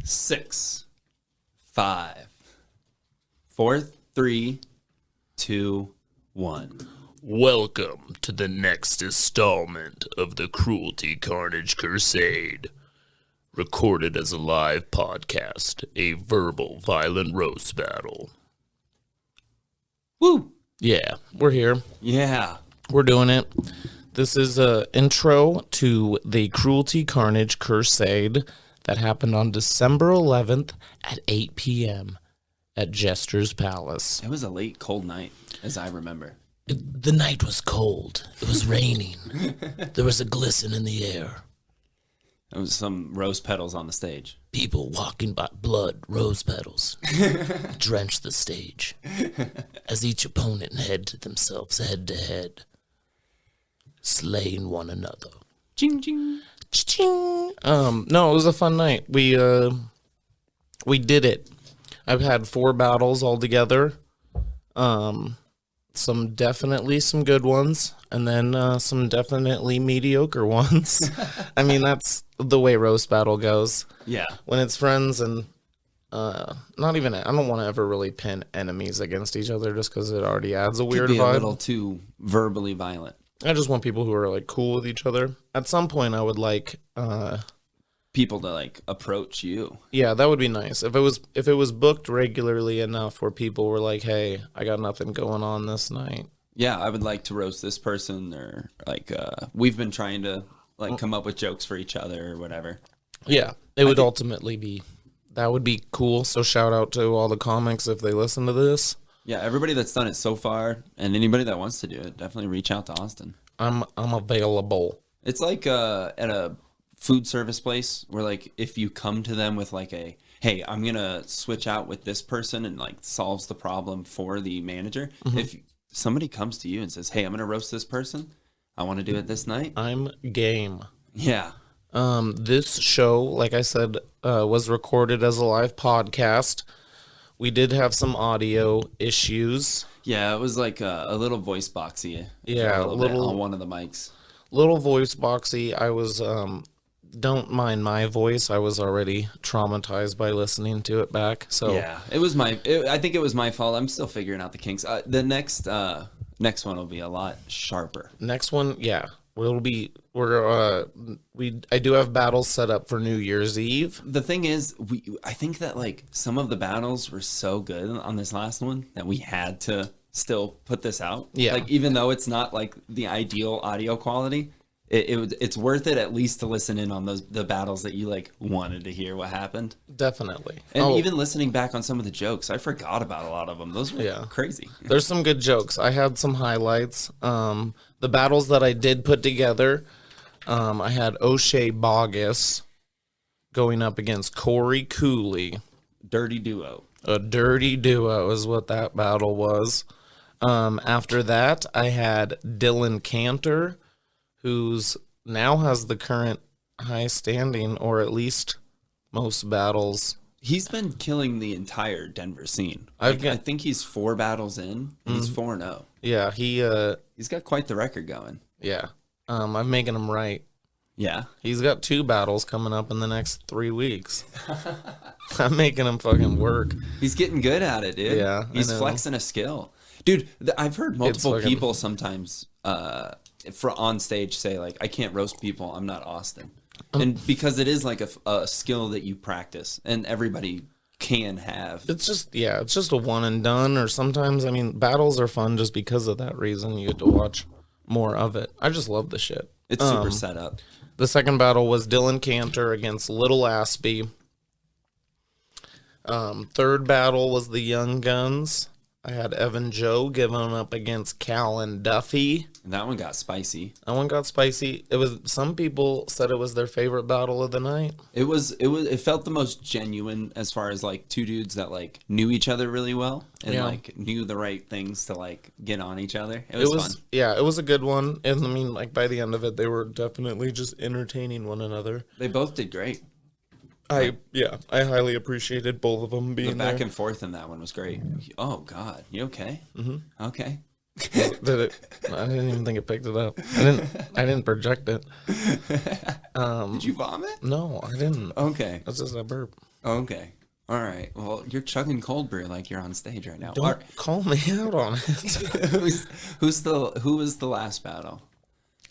6, 5, 4, 3, 2, 1. Welcome to the next installment of the Cruelty Carnage Crusade. Recorded as a live podcast, a verbal violent roast battle. Woo! Yeah, we're here. Yeah. We're doing it. This is an intro to the Cruelty Carnage Crusade that happened on December 11th at 8 p.m. at Jester's Palace. It was a late, cold night, as I remember. The night was cold. It was raining. There was a glisten in the air. There was some rose petals on the stage. People walking by, blood, rose petals, drenched the stage as each opponent headed themselves head to head, slaying one another. Ching, ching. Ching. No, it was a fun night. We did it. I've had 4 battles altogether. Some good ones, and then some definitely mediocre ones. I mean, that's the way roast battle goes. Yeah. When it's friends and not even, I don't want to ever really pin enemies against each other just because it already adds a weird Could be vibe. a little too verbally violent. I just want people who are like cool with each other. At some point, I would like People to like approach you. yeah, that would be nice. If it was booked regularly enough where people were like, "Hey, I got nothing going on this night." Yeah, I would like to roast this person, or like we've been trying to like come up with jokes for each other or whatever. Yeah, it would ultimately be, that would be cool. So shout out to all the comics if they listen to this. Yeah, everybody that's done it so far, and anybody that wants to do it, definitely reach out to Austin. I'm available. It's like at a food service place where like if you come to them with like a, hey, I'm gonna switch out with this person, and like solves the problem for the manager. Mm-hmm. If somebody comes to you and says, hey, I'm gonna roast this person, I want to do it this night. I'm game. Yeah. This show, like I said, was recorded as a live podcast. We did have some audio issues. Yeah, it was like a little voice boxy. Yeah, a little bit on one of the mics. Little voice boxy. I was don't mind my voice. I was already traumatized by listening to it back. So Yeah, I think it was my fault. I'm still figuring out the kinks. The next one will be a lot sharper. Next one, yeah, I do have battles set up for New Year's Eve. The thing is, I think that like some of the battles were so good on this last one that we had to still put this out. Yeah. Like even though it's not like the ideal audio quality, it's worth it at least to listen in on the battles that you like wanted to hear what happened. Definitely. And even listening back on some of the jokes, I forgot about a lot of them. Those were crazy. There's some good jokes. I had some highlights. The battles that I did put together, I had Oshee Baugus going up against Corey Cooley. Dirty duo. A dirty duo is what that battle was. After that, I had Kantor, who's now has the current high standing, or at least most battles. He's been killing the entire Denver scene. I think he's 4 battles in. And he's 4-0. Yeah, he's got quite the record going. Yeah, I'm making him right. Yeah, he's got 2 battles coming up in the next 3 weeks. I'm making him fucking work. He's getting good at it, dude. Yeah, he's flexing a skill, dude. I've heard multiple people sometimes for on stage say like, I can't roast people, I'm not Austin. And because it is like a skill that you practice and everybody can have. It's just a one and done, or sometimes, I mean, battles are fun just because of that reason. You get to watch more of it. I just love the shit. It's super set up. The second battle was Kantor against Lil Aspy. Third battle was the Young Guns. I had Evan Joe giving up against Kellan Duffy. And that one got spicy. That one got spicy. It was, some people said it was their favorite battle of the night. It felt the most genuine as far as like 2 dudes that like knew each other really well and like knew the right things to like get on each other. It was fun. Yeah, it was a good one. And I mean, like by the end of it, they were definitely just entertaining one another. They both did great. I highly appreciated both of them being the back there. and forth in that one was great. Oh God, you okay? Mm-hmm. Okay. Did it? I didn't even think it picked it up. I didn't project it. Did you vomit? No, I didn't. Okay. That's just a burp. Okay. All right. Well, you're chugging cold brew like you're on stage right now. Don't call me out on it. Who was the last battle?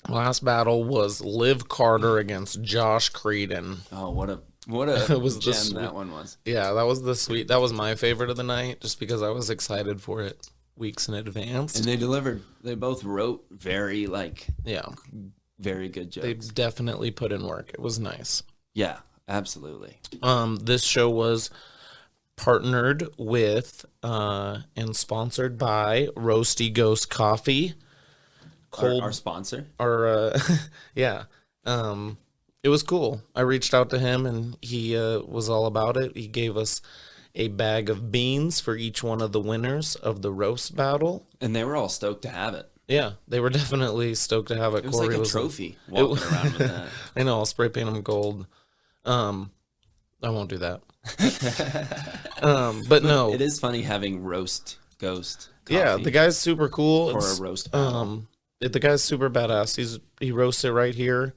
Last battle was Liv Carter against Josh Creedon. Oh, what a It was gem that one was. Yeah, that was that was my favorite of the night, just because I was excited for it weeks in advance. And they delivered. They both wrote very very good jokes. They definitely put in work. It was nice. Yeah, absolutely. This show was partnered with and sponsored by Roasty Ghost Coffee. Our sponsor. Yeah. It was cool. I reached out to him and he was all about it. He gave us a bag of beans for each one of the winners of the roast battle. And they were all stoked to have it. Yeah, they were definitely stoked to have it. It was Corey like a trophy walking around with that. I know, I'll spray paint them gold. I won't do that. But no. It is funny having roast ghost coffee. Yeah, the guy's super cool. For a roast battle. The guy's super badass. He roasts it right here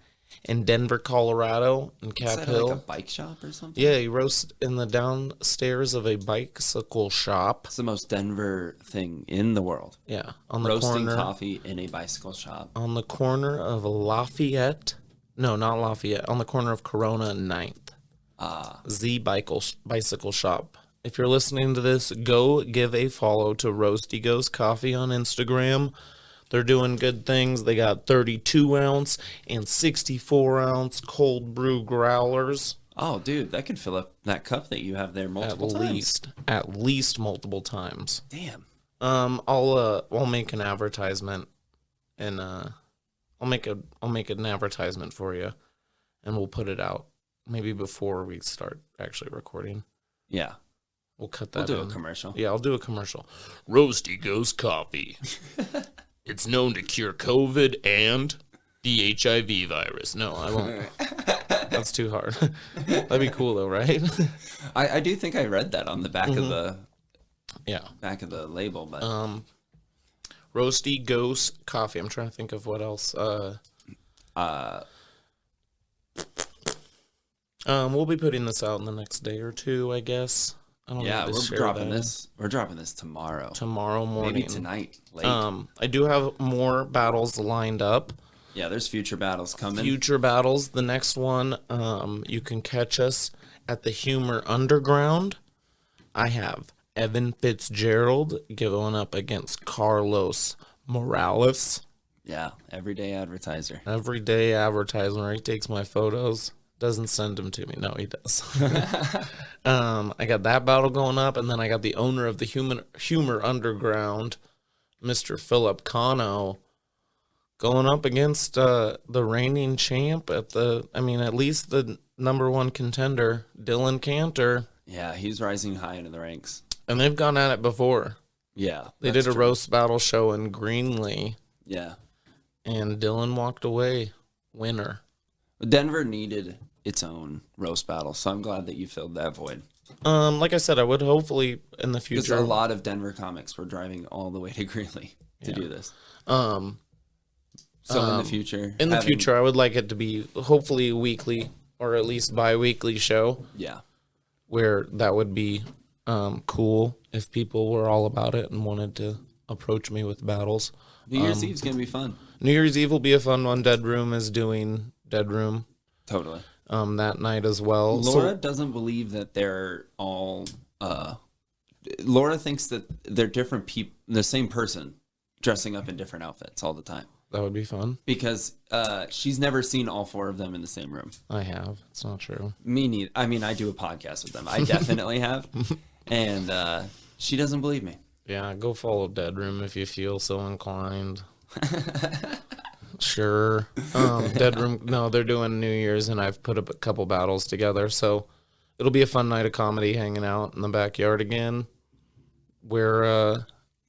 in Denver, Colorado, in Cap Hill. Like a bike shop or something? Yeah, he roasts in the downstairs of a bicycle shop. It's the most Denver thing in the world. Yeah, on the roasting corner, coffee in a bicycle shop. On the corner of Lafayette. No, not Lafayette. On the corner of Corona and 9th. Z Bicycle Shop. If you're listening to this, go give a follow to Roasty Ghost Coffee on Instagram. They're doing good things. They got 32 ounce and 64 ounce cold brew growlers. Oh, dude, that could fill up that cup that you have there multiple times. At least multiple times. Damn. I'll make an advertisement, and I'll make an advertisement for you, and we'll put it out maybe before we start actually recording. Yeah. We'll cut that. We'll do a commercial. Yeah, I'll do a commercial. Roasty Ghost Coffee. It's known to cure COVID and the HIV virus. No, I won't. That's too hard. That'd be cool though, right? I do think I read that on the back of the back of the label, but Roasty Ghost Coffee. I'm trying to think of what else. We'll be putting this out in the next day or two, I guess. We're dropping this. We're dropping this tomorrow. Tomorrow morning. Maybe tonight. Late. I do have more battles lined up. Yeah, there's future battles coming. Future battles. The next one, you can catch us at the Humor Underground. I have Evan Fitzgerald going up against Carlos Morales. Yeah, everyday advertiser. Everyday advertiser. He takes my photos. Doesn't send them to me. No, he does. I got that battle going up, and then I got the owner of the Humor Underground, Mr. Philip Cano, going up against the reigning champ at least the number one contender, Dylan Kantor. Yeah, he's rising high into the ranks. And they've gone at it before. Yeah. They did a roast battle show in Greenlee. Yeah. And Dylan walked away winner. Denver needed its own roast battle, so I'm glad that you filled that void. Like I said, I would hopefully in the future. Because a lot of Denver comics were driving all the way to Greeley to do this. So in the future, I would like it to be hopefully a weekly or at least bi-weekly show. Yeah, where that would be cool if people were all about it and wanted to approach me with battles. New Year's Eve's gonna be fun. New Year's Eve will be a fun one. Dead Room is doing Dead Room. Totally. That night as well. Laura doesn't believe that they're all. Laura thinks that they're different people, the same person, dressing up in different outfits all the time. That would be fun. Because she's never seen all four of them in the same room. I have. It's not true. Me neither. I mean, I do a podcast with them. I definitely have. And she doesn't believe me. Yeah, go follow Dead Room if you feel so inclined. Sure. Dead Room. No, they're doing New Year's, and I've put up a couple battles together, so it'll be a fun night of comedy, hanging out in the backyard again, where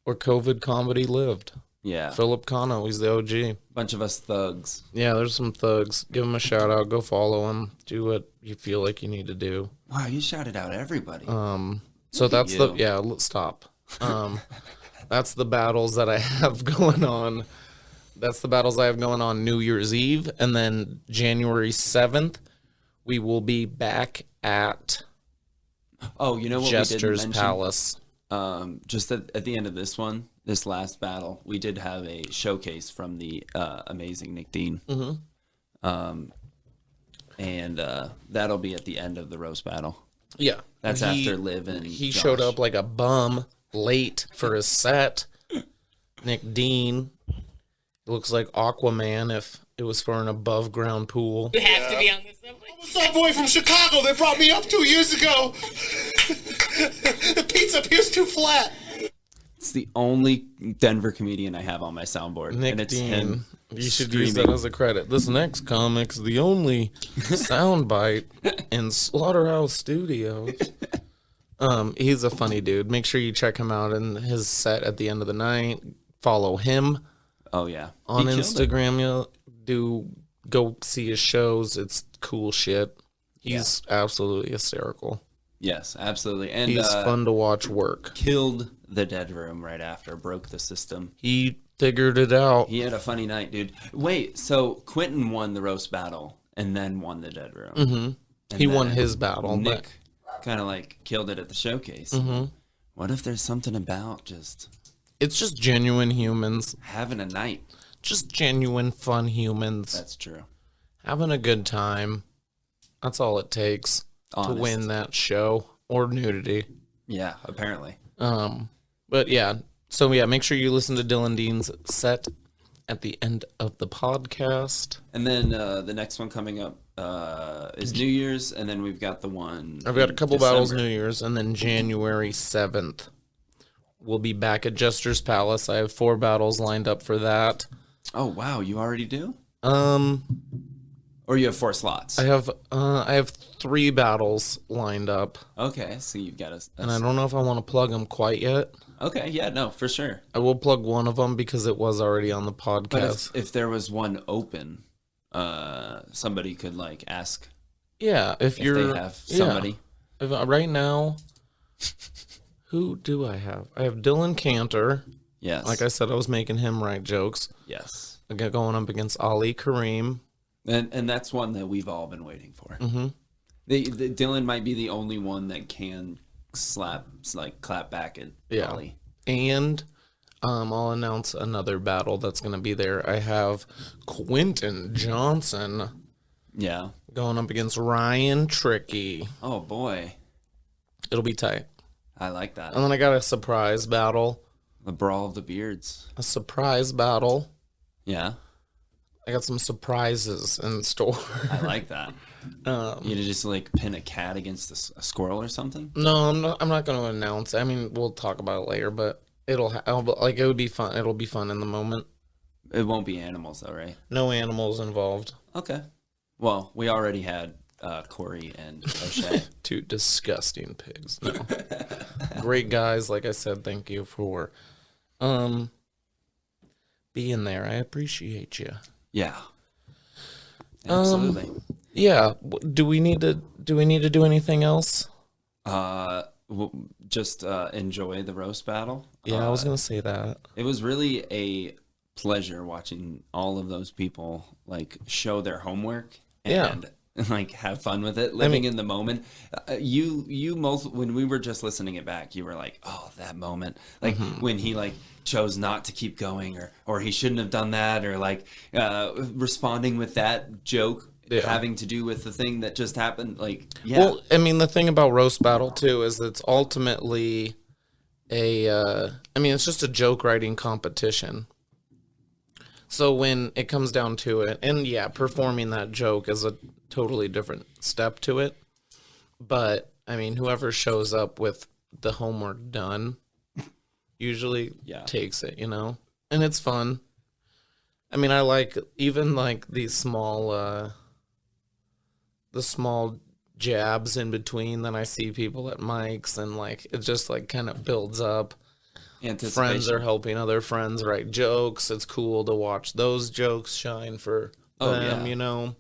COVID comedy lived. Yeah. Philip Cano, he's the OG. Bunch of us thugs. Yeah, there's some thugs. Give him a shout out. Go follow him. Do what you feel like you need to do. Wow, you shouted out everybody. So that's let's stop. That's the battles that I have going on. That's the battles I have going on New Year's Eve. And then January 7th, we will be back at Oh, you know what Jester's we didn't mention? Palace. Just at the end of this last battle, we did have a showcase from the amazing Nic Dean. And that'll be at the end of the roast battle. Yeah. That's after Liv and He Josh. showed up like a bum late for his set. Nic Dean looks like Aquaman if it was for an above ground pool. You have to be on this subway. I'm a subway from Chicago. They brought me up 2 years ago. The pizza appears too flat. It's the only Denver comedian I have on my soundboard. Nic and it's Dean. him You should screaming. use that as a credit. This next comic's the only soundbite in Slaughterhouse Studios. He's a funny dude. Make sure you check him out in his set at the end of the night. Follow him Oh, yeah. on He killed it. Instagram. Go see his shows. It's cool shit. He's absolutely hysterical. Yes, absolutely. And He's fun to watch work. killed the dead room right after, broke the system. He figured it out. He had a funny night, dude. Wait, so Quentin won the roast battle and then won the dead room. Mm-hmm. He won his battle. Nick kind of like killed it at the showcase. Mm-hmm. What if there's something about just It's just genuine humans. having a night? Just genuine, fun humans. That's true. Having a good time. That's all it takes Honest. to win that show. Or nudity. Yeah, apparently. But yeah. So yeah, make sure you listen to Dylan Dean's set at the end of the podcast. And then the next one coming up is New Year's, and then we've got the one. I've got a in couple December. battles New Year's, and then January 7th. We'll be back at Jester's Palace. I have 4 battles lined up for that. Oh wow, you already do? Um, Or you have 4 slots? I have 3 battles lined up, Okay, so you've got and I don't know if I want to plug them quite yet. Okay, yeah, no, for sure. I will plug one of them because it was already on the But podcast. if there was one open, somebody could like ask Yeah, if if you're they have somebody. If, right now, who do I have? I have Dylan Kantor. Yes. Like I said, I was making him write jokes. yes. I got going up against Ali Kareem. And that's one that we've all been waiting for. Mm-hmm. The Dylan might be the only one that can clap back at Yeah. Ollie. And I'll announce another battle that's going to be there. I have Quentin Johnson Yeah. going up against Ryan Tricky. Oh boy, It'll be tight. I like that. And then I got a surprise battle. The brawl of the beards. A surprise battle. Yeah, I got some surprises in store. I like that. You just like pin a cat against a squirrel or something. No, I'm not going to announce. I mean, we'll talk about it later, but it would be fun. It'll be fun in the moment. It won't be animals though, right? No animals involved. Okay. Well, we already had Corey and Oshee. 2 disgusting pigs. No. Great guys, like I said, thank you for being there. I appreciate you. Yeah. Absolutely. Yeah, do we need to do anything else? Just enjoy the roast battle. Yeah, I was going to say that. It was really a pleasure watching all of those people like show their homework and like have fun with it, living in the moment. When we were just listening it back, you were like, "Oh, that moment!" Like when he like chose not to keep going, or he shouldn't have done that, or like responding with that joke having to do with the thing that just happened. Like, yeah, Well, I mean, the thing about roast battle too is it's ultimately it's just a joke writing competition. So when it comes down to it, and yeah, performing that joke is a totally different step to it. But I mean, whoever shows up with the homework done usually takes it, and it's fun. I mean, I like even like these small jabs in between. Then I see people at mics, and like it just like kind of builds up. Friends are helping other friends write jokes. It's cool to watch those jokes shine for them,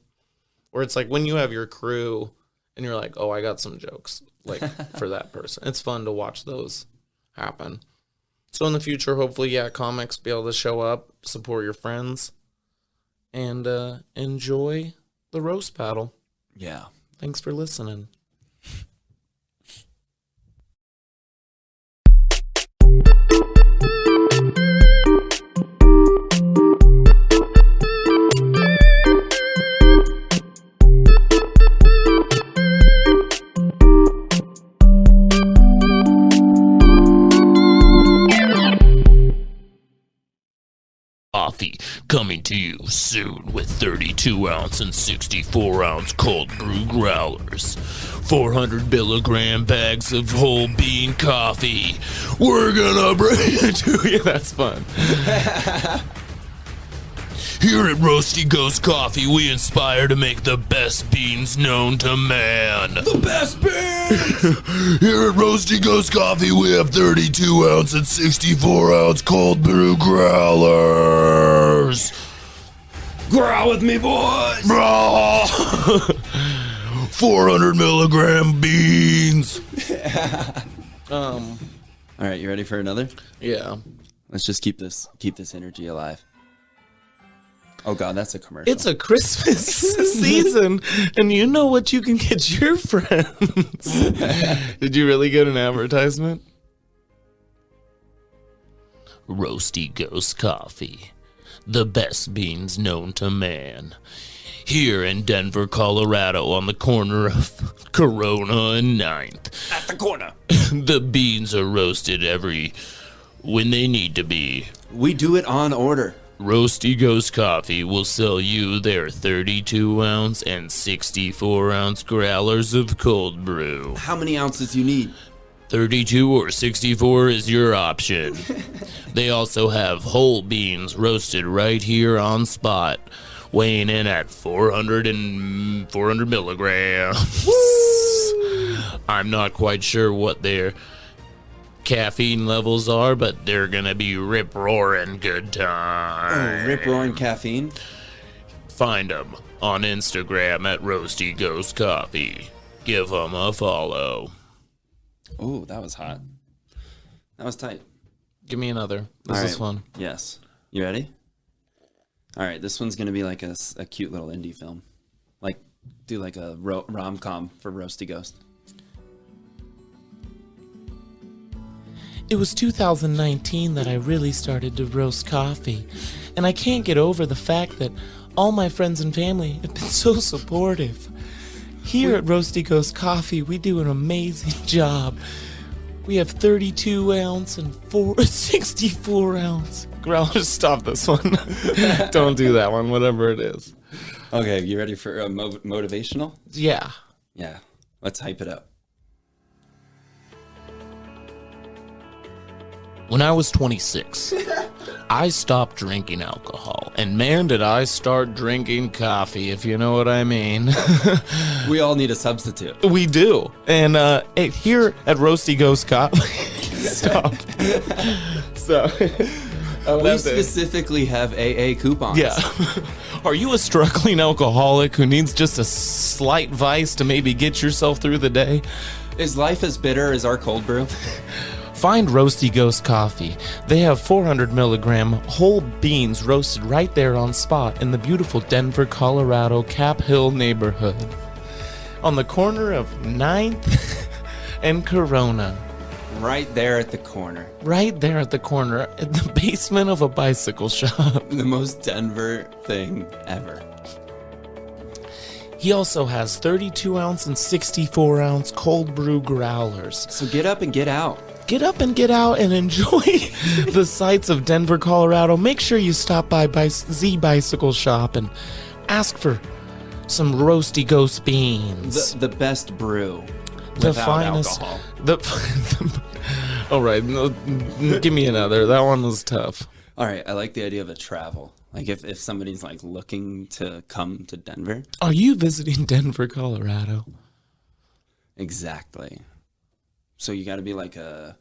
Or it's like when you have your crew and you're like, oh, I got some jokes like for that person. It's fun to watch those happen. So in the future, hopefully, comics be able to show up, support your friends, and enjoy the roast battle. Yeah. Thanks for listening. Coffee, coming to you soon with 32-ounce and 64-ounce cold brew growlers. 400 milligram bags of whole bean coffee. We're gonna bring it to you. That's fun. Here at Roasty Ghost Coffee, we inspire to make the best beans known to man. The best beans! Here at Roasty Ghost Coffee, we have 32-ounce and 64-ounce cold brew growlers. Growl with me, boys! 400 milligram beans. All right, you ready for another? Yeah. Let's just keep this energy alive. Oh God, that's a commercial. It's a Christmas season, and you know what you can get your friends. Did you really get an advertisement? Roasty Ghost Coffee, the best beans known to man. Here in Denver, Colorado, on the corner of Corona and 9th. at the corner. The beans are roasted when they need to be. We do it on order. Roasty Ghost Coffee will sell you their 32-ounce and 64-ounce growlers of cold brew. How many ounces you need? 32 or 64 is your option. They also have whole beans roasted right here on spot, weighing in at 400 milligrams. I'm not quite sure what their caffeine levels are, but they're gonna be rip-roaring good time. Oh, rip-roaring caffeine? Find them on Instagram at Roasty Ghost Coffee. Give them a follow. Oh, that was hot. That was tight. Give me another. This All is right. fun. Yes. You ready? All right, this one's going to be like a cute little indie film. Like, do like a rom-com for Roasty Ghost. It was 2019 that I really started to roast coffee, and I can't get over the fact that all my friends and family have been so supportive. Here at Roasty Ghost Coffee, we do an amazing job. We have 32-ounce and 64-ounce growlers. Stop this one. Don't do that one, whatever it is. Okay, you ready for motivational? Yeah. Yeah. Let's hype it up. When I was 26, I stopped drinking alcohol, and man, did I start drinking coffee, if you know what I mean. We all need a substitute. We do. And here at Roasty Ghost Coffee, stop. So, We specifically have AA coupons. yeah. Are you a struggling alcoholic who needs just a slight vice to maybe get yourself through the day? Is life as bitter as our cold brew? Find Roasty Ghost Coffee. They have 400 milligram whole beans roasted right there on spot in the beautiful Denver, Colorado Cap Hill neighborhood. On the corner of 9th and Corona. Right there at the corner. Right there at the corner, in the basement of a bicycle shop. The most Denver thing ever. He also has 32-ounce and 64-ounce cold brew growlers. So get up and get out. Get up and get out and enjoy the sights of Denver, Colorado. Make sure you stop by Z Bicycle Shop and ask for some Roasty Ghost beans. The best brew. The Without finest. alcohol. All right, no, give me another. That one was tough. All right, I like the idea of a travel. Like if somebody's like looking to come to Denver. Are you visiting Denver, Colorado? Exactly. So you got to be like a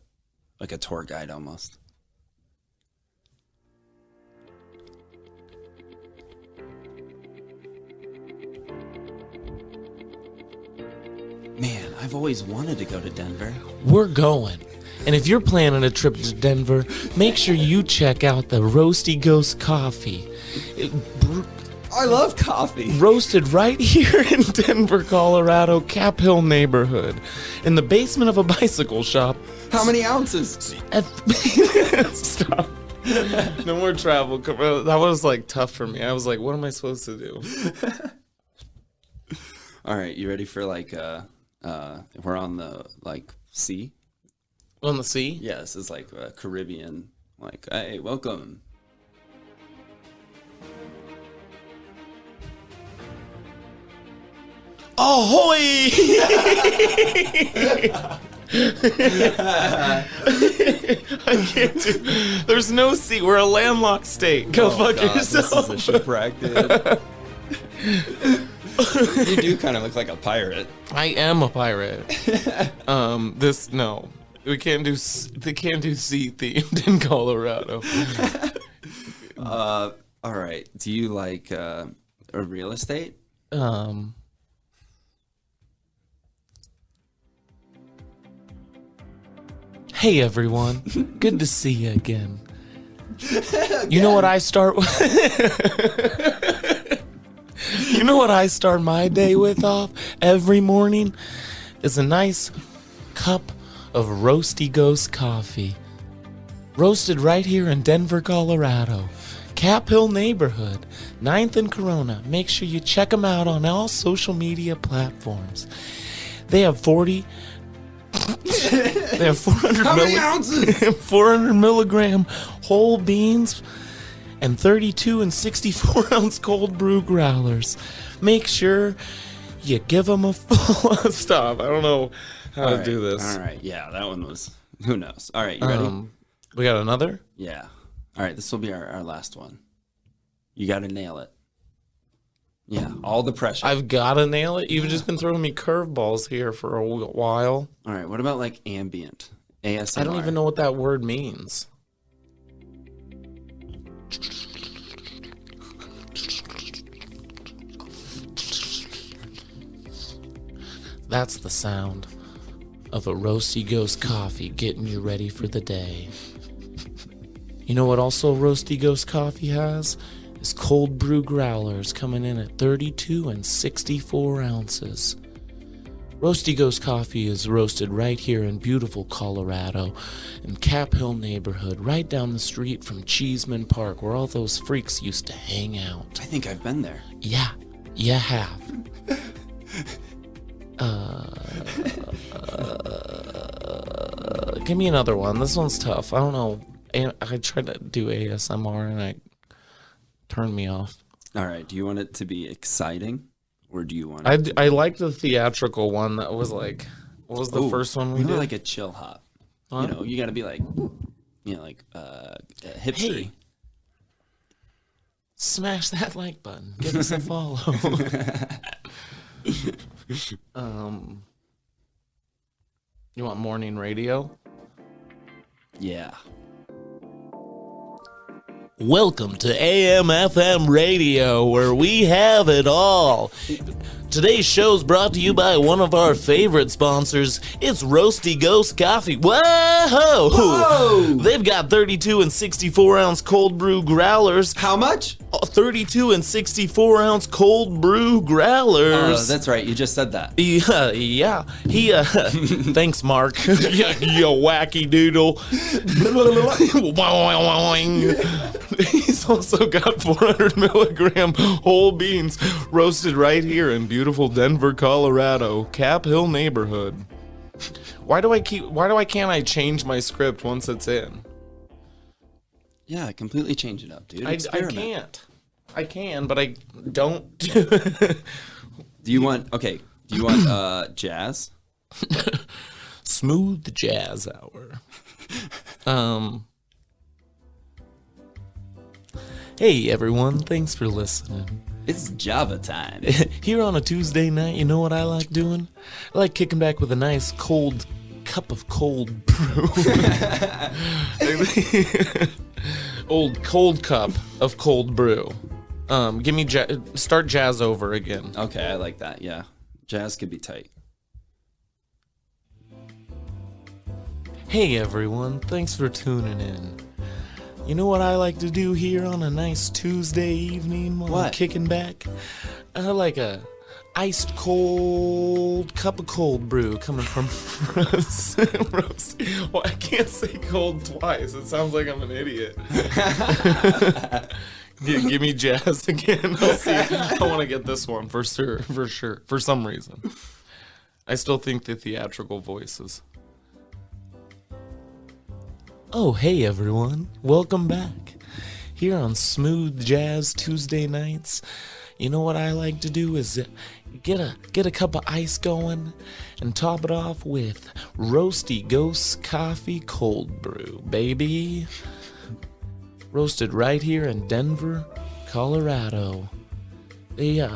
tour guide almost. Man, I've always wanted to go to Denver. We're going. And if you're planning a trip to Denver, make sure you check out the Roasty Ghost Coffee. I love coffee. Roasted right here in Denver, Colorado, Cap Hill neighborhood, in the basement of a bicycle shop. How many ounces? Stop. No more travel. That was like tough for me. I was like, what am I supposed to do? All right, you ready for like we're on the like sea? On the sea? Yes, it's like a Caribbean. Like, hey, welcome. Ahoy! I can't do. There's no sea. We're a landlocked state. Go fuck yourself. This is a shipwreck, dude. You do kind of look like a pirate. I am a pirate. No. We can't do. They can't do sea themed in Colorado. All right. Do you like a real estate? Hey everyone, good to see you again. You know what I start with? You know what I start my day with off every morning? Is a nice cup of Roasty Ghost coffee. Roasted right here in Denver, Colorado. Cap Hill neighborhood, 9th and Corona. Make sure you check them out on all social media platforms. They have 400 ounces? 400 milligram whole beans and 32 and 64 ounce cold brew growlers. Make sure you give them a full stop. I don't know how to do this. All right. Yeah, that one was, who knows? All right, you ready? We got another? Yeah. All right, this will be our last one. You got to nail it. Yeah, all the pressure. I've got to nail it. You've just been throwing me curveballs here for a while. All right, what about like ambient ASMR? I don't even know what that word means. That's the sound of a Roasty Ghost coffee getting you ready for the day. You know what also Roasty Ghost coffee has? Is cold brew growlers coming in at 32 and 64 ounces. Roasty Ghost coffee is roasted right here in beautiful Colorado, in Cap Hill neighborhood, right down the street from Cheeseman Park, where all those freaks used to hang out. I think I've been there. Yeah, you have. Give me another one. This one's tough. I don't know. I tried to do ASMR and it turned me off. All right. Do you want it to be exciting, or do you want it? I like the theatrical one. That was like, what was the first one we did? Like a chill hop. Huh? You know, you got to be like, you know, like hipster. Hey, smash that like button. Give us a follow. You want morning radio? Yeah. Welcome to AM/FM radio, where we have it all. Today's show is brought to you by one of our favorite sponsors. It's Roasty Ghost Coffee. Whoa! They've got 32 and 64 ounce cold brew growlers. How much? 32 and 64 ounce cold brew growlers. Oh, that's right. You just said that. Yeah. Thanks, Mark. You wacky doodle. He's also got 400 milligram whole beans roasted right here in beautiful Denver, Colorado, Cap Hill neighborhood. Why can't I change my script once it's in? Yeah, completely change it up, dude. I can't. I can, but I don't. Do you want jazz? Smooth jazz hour. Hey everyone, thanks for listening. It's Java time. Here on a Tuesday night, you know what I like doing? I like kicking back with a nice cold cup of cold brew. Old cold cup of cold brew. Give me start jazz over again. Okay, I like that. Yeah, jazz could be tight. Hey everyone, thanks for tuning in. You know what I like to do here on a nice Tuesday evening while I'm kicking back? I like a iced cold cup of cold brew coming from Roasty. Well, I can't say cold twice. It sounds like I'm an idiot. Give me jazz again. I'll see. I want to get this one for sure. For some reason. I still think the theatrical voices. Oh, hey everyone. Welcome back. Here on Smooth Jazz Tuesday nights. You know what I like to do is get a cup of ice going and top it off with Roasty Ghost Coffee Cold Brew, baby. Roasted right here in Denver, Colorado. They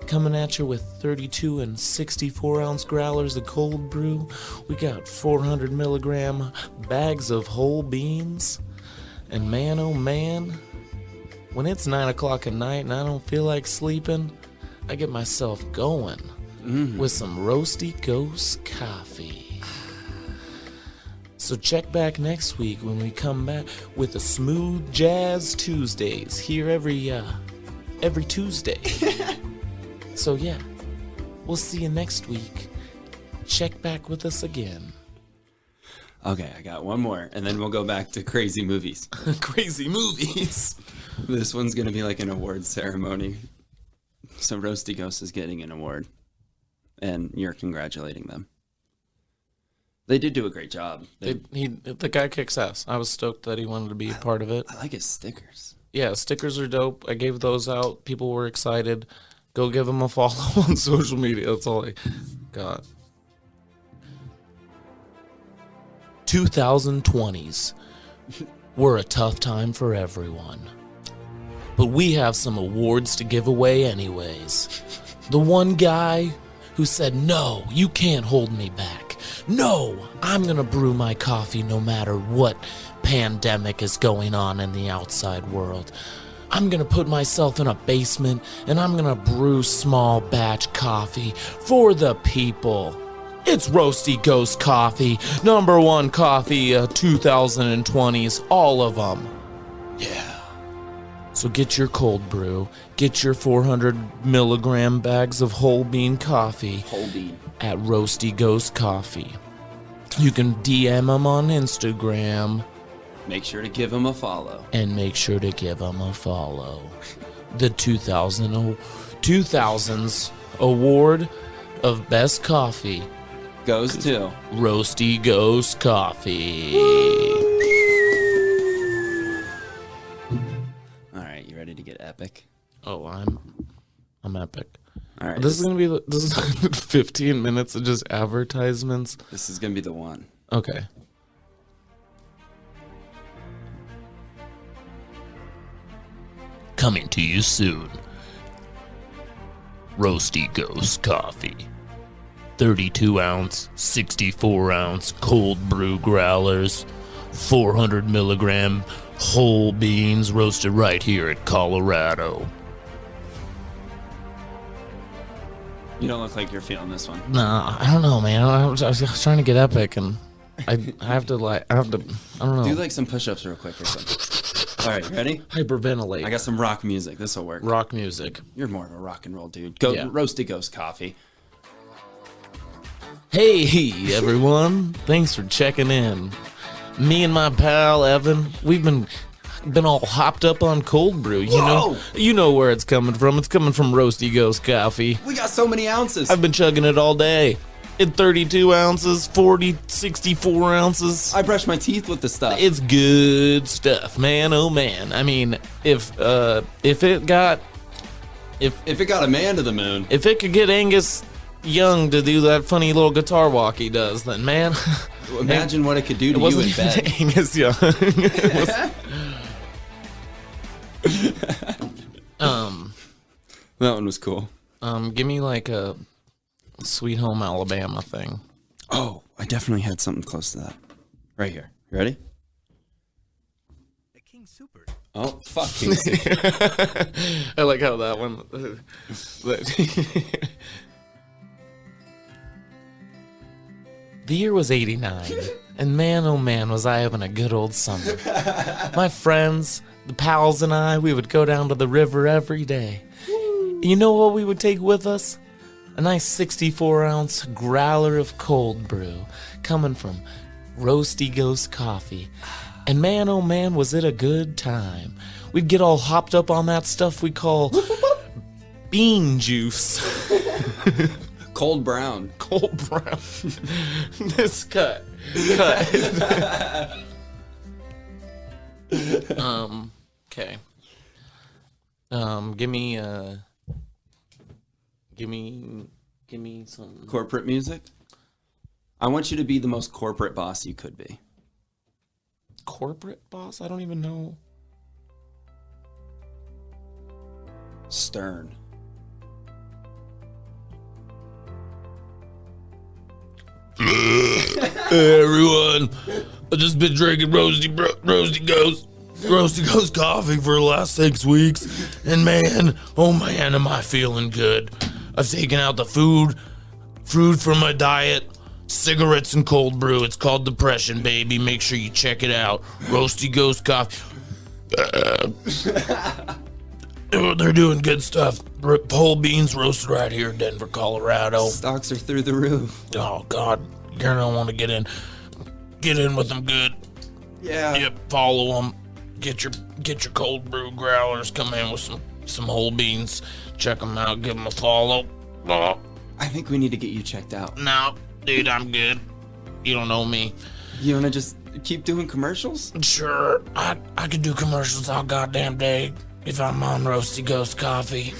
coming at you with 32 and 64 ounce growlers of cold brew. We got 400 milligram bags of whole beans. And man, oh man, when it's 9 o'clock at night and I don't feel like sleeping, I get myself going with some Roasty Ghost coffee. So check back next week when we come back with the Smooth Jazz Tuesdays here every Tuesday. So yeah, we'll see you next week. Check back with us again. Okay, I got one more, and then we'll go back to crazy movies. Crazy movies. This one's going to be like an award ceremony. So Roasty Ghost is getting an award, and you're congratulating them. They did do a great job. The guy kicks ass. I was stoked that he wanted to be a part of it. I like his stickers. Yeah, stickers are dope. I gave those out. People were excited. Go give him a follow on social media. That's all I got. 2020s were a tough time for everyone. But we have some awards to give away anyways. The one guy who said, "No, you can't hold me back. No, I'm gonna brew my coffee no matter what pandemic is going on in the outside world. I'm gonna put myself in a basement and I'm gonna brew small batch coffee for the people." It's Roasty Ghost Coffee, #1 coffee 2020s, all of them. Yeah. So get your cold brew, get your 400 milligram bags of whole bean coffee at Roasty Ghost Coffee. You can DM them on Instagram. Make sure to give them a follow. And make sure to give them a follow. The 2000s award of best coffee goes to Roasty Ghost Coffee. All right, you ready to get epic? Oh, I'm epic. All right. This is 15 minutes of just advertisements. This is gonna be the one. Okay. Coming to you soon. Roasty Ghost Coffee. 32 ounce, 64 ounce cold brew growlers. 400 milligram whole beans roasted right here in Colorado. You don't look like you're feeling this one. Nah, I don't know, man. I was trying to get epic, and I have to, I don't know. Do like some push-ups real quick or something. All right, ready? Hyperventilate. I got some rock music. This will work. Rock music. You're more of a rock and roll dude. Go, Yeah. Roasty Ghost Coffee. Hey, everyone. Thanks for checking in. Me and my pal, Evan, we've been all hopped up on cold brew. You know where it's coming from. It's coming from Roasty Ghost Coffee. We got so many ounces. I've been chugging it all day. In 32 ounces, 40, 64 ounces. I brush my teeth with the stuff. It's good stuff, man. Oh man. I mean, if it got a man to the moon. if it could get Angus Young to do that funny little guitar walk he does, then man, Imagine what it could do to it you wasn't in even bed. Angus Young. That one was cool. Give me like a Sweet Home Alabama thing. Oh, I definitely had something close to that. Right here. You ready? The King Super. Oh, fuck King Super. I like how that one. The year was 89, and man, oh man, was I having a good old summer. My friends, the pals, and I, we would go down to the river every day. You know what we would take with us? A nice 64-ounce growler of cold brew coming from Roasty Ghost Coffee. And man, oh man, was it a good time. We'd get all hopped up on that stuff we call bean juice. Cold brown. Cold brown. This cut. Okay. Give me Give me some Corporate music? I want you to be the most corporate boss you could be. corporate boss. I don't even know. Stern. Hey everyone, I've just been drinking Roasty Ghost coffee for the last 6 weeks, and man, oh man, am I feeling good. I've taken out the food from my diet, cigarettes and cold brew. It's called Depression, baby. Make sure you check it out. Roasty Ghost coffee. They're doing good stuff. Whole beans roasted right here in Denver, Colorado. Stocks are through the roof. Oh God, you're gonna want to get in with them good. Yeah. Yep, follow them. Get your cold brew growlers. Come in with some whole beans. Check them out. Give them a follow. Oh, I think we need to get you checked out. no, dude, I'm good. You don't know me. You want to just keep doing commercials? Sure, I could do commercials all goddamn day if I'm on Roasty Ghost Coffee.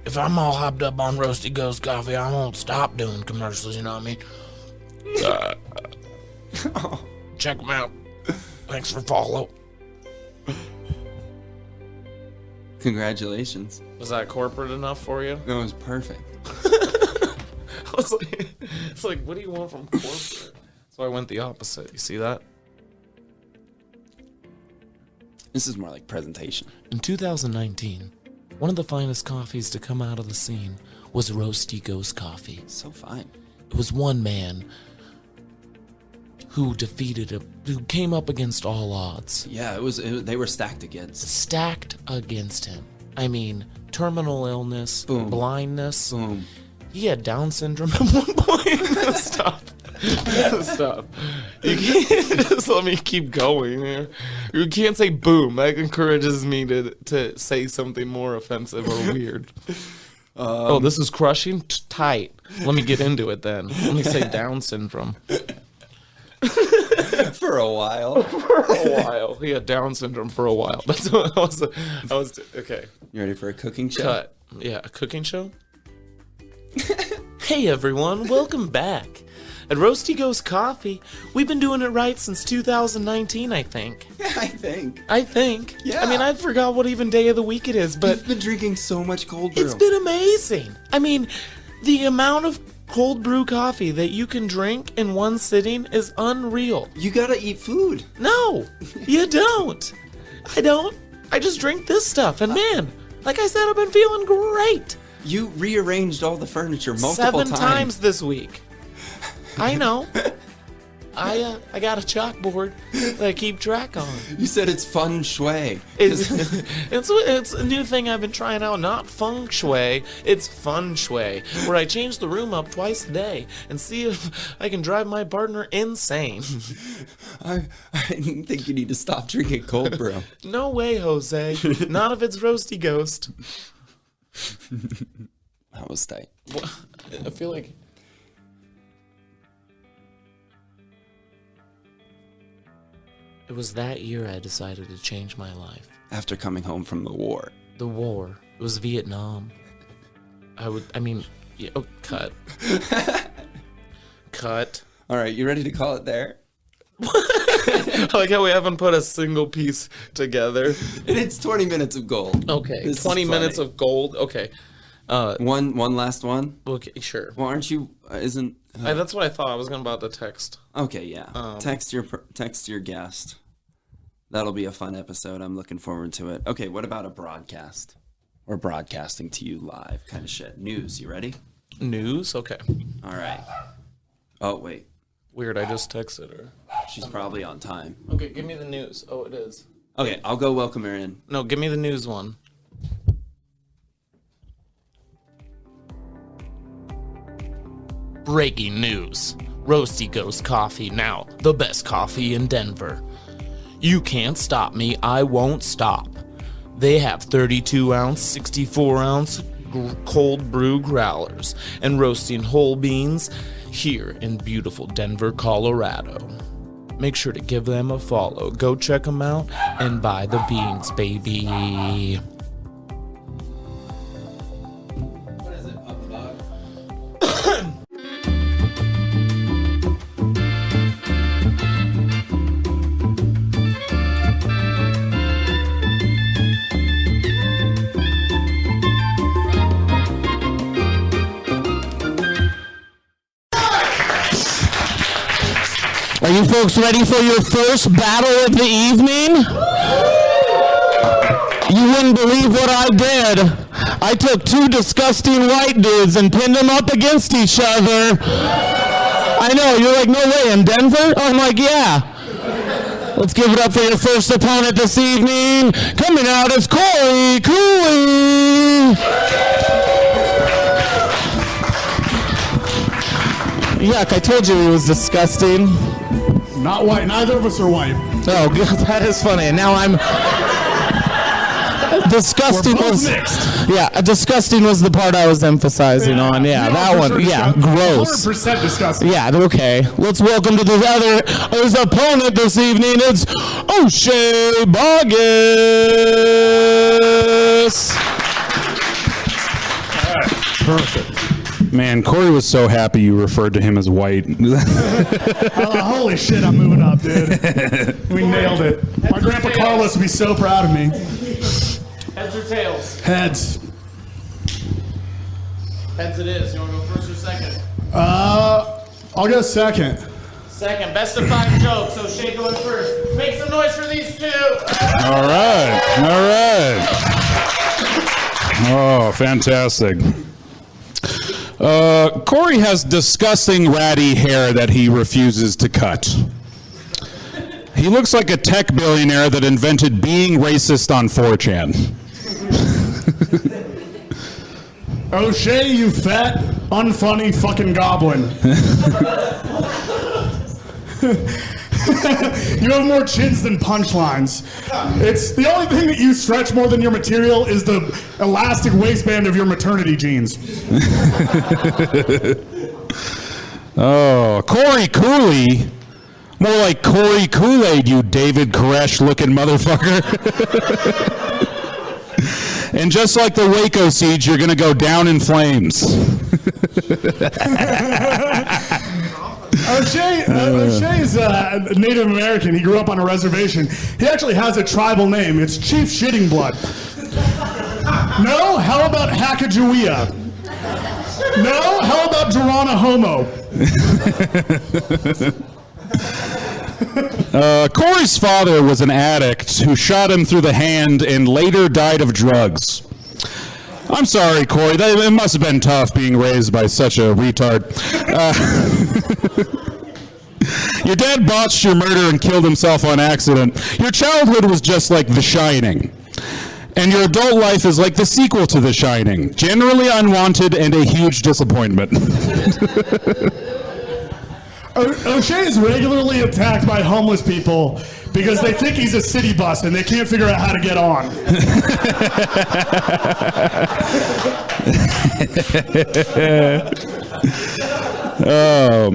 If I'm all hopped up on Roasty Ghost Coffee, I won't stop doing commercials. You know what I mean? Check them out. Thanks for follow. Congratulations. Was that corporate enough for you? That was perfect. I was like, it's like, what do you want from corporate? So I went the opposite. You see that? This is more like presentation. In 2019, one of the finest coffees to come out of the scene was Roasty Ghost Coffee. So fine. It was one man who who came up against all odds. Yeah, they were stacked against. Stacked against him. I mean, terminal illness, Boom. blindness. Boom. He had Down syndrome at one point. Stop. Stop. You can't just let me keep going here. You can't say boom. That encourages me to say something more offensive or weird. Oh, this is crushing? Tight. Let me get into it then. Let me say Down syndrome. For a while. He had Down syndrome for a while. That's what I was okay. You ready for a cooking show? Cut. Yeah, a cooking show? Hey everyone, welcome back. At Roasty Ghost Coffee, we've been doing it right since 2019, I think. I think. Yeah. I mean, I forgot what even day of the week it is, but You've been drinking so much cold brew. it's been amazing. I mean, the amount of cold brew coffee that you can drink in one sitting is unreal. You gotta eat food. No, you don't. I don't. I just drink this stuff, and man, like I said, I've been feeling great. You rearranged all the furniture multiple 7 times this week. I know. I got a chalkboard that I keep track on. You said it's feng shui. It's a new thing I've been trying out. Not feng shui, it's fun shui, where I change the room up twice a day and see if I can drive my partner insane. I think you need to stop drinking cold brew. No way, Jose. Not if it's Roasty Ghost. That was tight. I feel like it was that year I decided to change my life. After coming home from the war. The war. It was Vietnam. Cut. Cut. All right, you ready to call it there? I like how we haven't put a single piece together. And it's 20 minutes of gold. Okay, This is 20 minutes funny. of gold. Okay. One last one. Okay, sure. Well, aren't you? Isn't? That's what I thought. I was about to text. Okay, yeah. Text your guest. That'll be a fun episode. I'm looking forward to it. Okay, what about a broadcast? Or broadcasting to you live kind of shit. News, you ready? News? Okay. All right. Oh, wait. Weird, I just texted her. She's probably on time. Okay, give me the news. Oh, it is. Okay, I'll go welcome her in. No, give me the news one. Breaking news. Roasty Ghost Coffee now the best coffee in Denver. You can't stop me, I won't stop. They have 32-ounce, 64-ounce cold brew growlers and roasting whole beans here in beautiful Denver, Colorado. Make sure to give them a follow. Go check them out and buy the beans, baby. What is it? Are you folks ready for your first battle of the evening? You wouldn't believe what I did. I took 2 disgusting white dudes and pinned them up against each other. I know, you're like, no way, in Denver? I'm like, yeah. Let's give it up for your first opponent this evening. Coming out is Corey Cooley. Yuck, I told you he was disgusting. Not white. Neither of us are white. Oh, God, that is funny. And now I'm... Disgusting was mixed. Yeah, disgusting was the part I was emphasizing on. Yeah, that one. Yeah, gross. 100% disgusting. Yeah, okay. Let's welcome to his opponent this evening. It's Oshee Baugus. All right, perfect. Man, Corey was so happy you referred to him as white. Holy shit, I'm moving up, dude. We nailed it. My grandpa Carlos would be so proud of me. Heads or tails? Heads. Heads it is. You want to go first or second? I'll go second. Second. Best of 5 jokes. Oshee going first. Make some noise for these 2. All right. Oh, fantastic. Corey has disgusting ratty hair that he refuses to cut. He looks like a tech billionaire that invented being racist on 4chan. Oshee, you fat, unfunny fucking goblin. You have more chins than punchlines. It's the only thing that you stretch more than your material is the elastic waistband of your maternity jeans. Oh, Corey Cooley. More like Corey Kool-Aid, you David Koresh-looking motherfucker. And just like the Waco siege, you're going to go down in flames. Oshee is Native American. He grew up on a reservation. He actually has a tribal name. It's Chief Shitting Blood. No? How about Hackajawea? No? How about Durana Homo? Corey's father was an addict who shot him through the hand and later died of drugs. I'm sorry, Corey. It must have been tough being raised by such a retard. Your dad botched your murder and killed himself on accident. Your childhood was just like The Shining. And your adult life is like the sequel to The Shining. Generally unwanted and a huge disappointment. Oshee is regularly attacked by homeless people because they think he's a city bus and they can't figure out how to get on.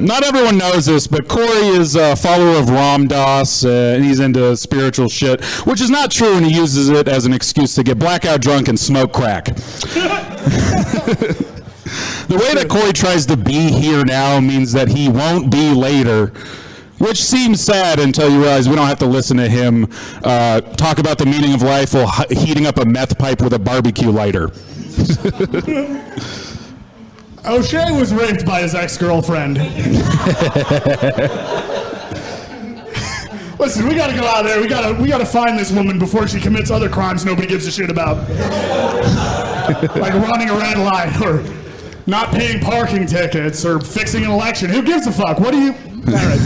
Not everyone knows this, but Corey is a follower of Ram Dass, and he's into spiritual shit, which is not true, and he uses it as an excuse to get blackout drunk and smoke crack. The way that Corey tries to be here now means that he won't be later, which seems sad until you realize we don't have to listen to him talk about the meaning of life while heating up a meth pipe with a barbecue lighter. Oshee was raped by his ex-girlfriend. Listen, we gotta go out there. We gotta find this woman before she commits other crimes nobody gives a shit about. Like running a red light or not paying parking tickets or fixing an election. Who gives a fuck? What do you... All right.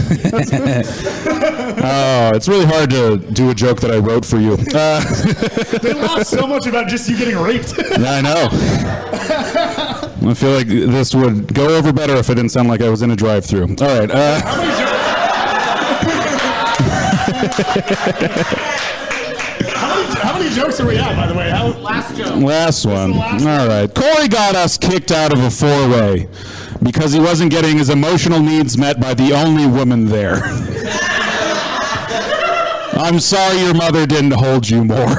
It's really hard to do a joke that I wrote for you. They laugh so much about just you getting raped. I know. I feel like this would go over better if it didn't sound like I was in a drive-thru. All right. How many jokes are we at, by the way? Last joke. Last one. All right. Corey got us kicked out of a four-way because he wasn't getting his emotional needs met by the only woman there. I'm sorry your mother didn't hold you more.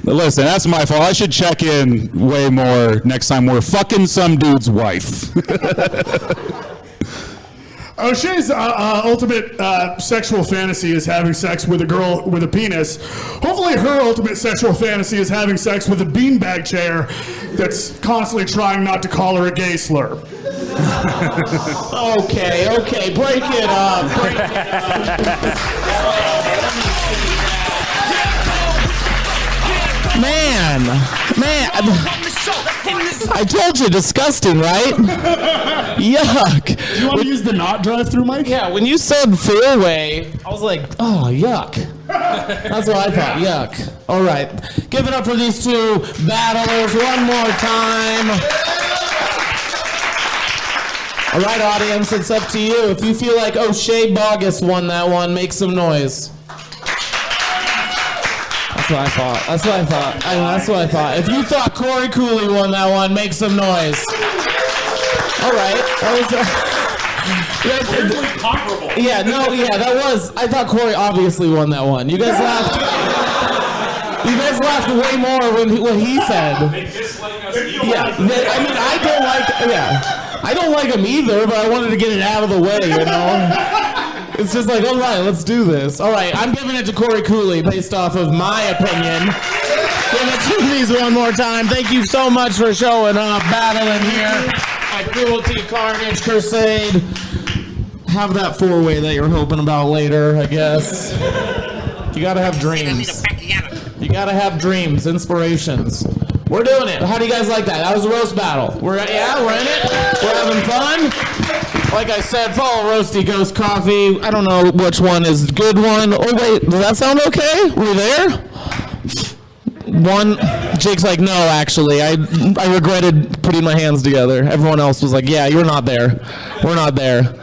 Listen, that's my fault. I should check in way more next time we're fucking some dude's wife. Oshee's ultimate sexual fantasy is having sex with a girl with a penis. Hopefully her ultimate sexual fantasy is having sex with a beanbag chair that's constantly trying not to call her a gay slur. Okay, break it up. Man, I told you, disgusting, right? Yuck. Do you want to use the not drive-through mic? Yeah, when you said four-way, I was like, oh, yuck. That's what I thought, yuck. All right, give it up for these two battlers one more time. All right, audience, it's up to you. If you feel like Oshee Baugus won that one, make some noise. That's what I thought. If you thought Corey Cooley won that one, make some noise. All right. Weirdly comparable. That was. I thought Corey obviously won that one. You guys laughed. You guys laughed way more when he said. I don't like him either, but I wanted to get it out of the way, you know? It's just like, all right, let's do this. All right, I'm giving it to Corey Cooley based off of my opinion. Give it to these one more time. Thank you so much for showing up, battling here at Cruelty Carnage Crusade. Have that four-way that you're hoping about later, I guess. You gotta have dreams. You gotta have dreams, inspirations. We're doing it. How do you guys like that? That was a roast battle. We're in it. We're having fun. Like I said, follow Roasty Ghost Coffee. I don't know which one is the good one. Oh, wait. Does that sound okay? We're there? One. Jake's like, no, actually. I regretted putting my hands together. Everyone else was like, yeah, you're not there. We're not there.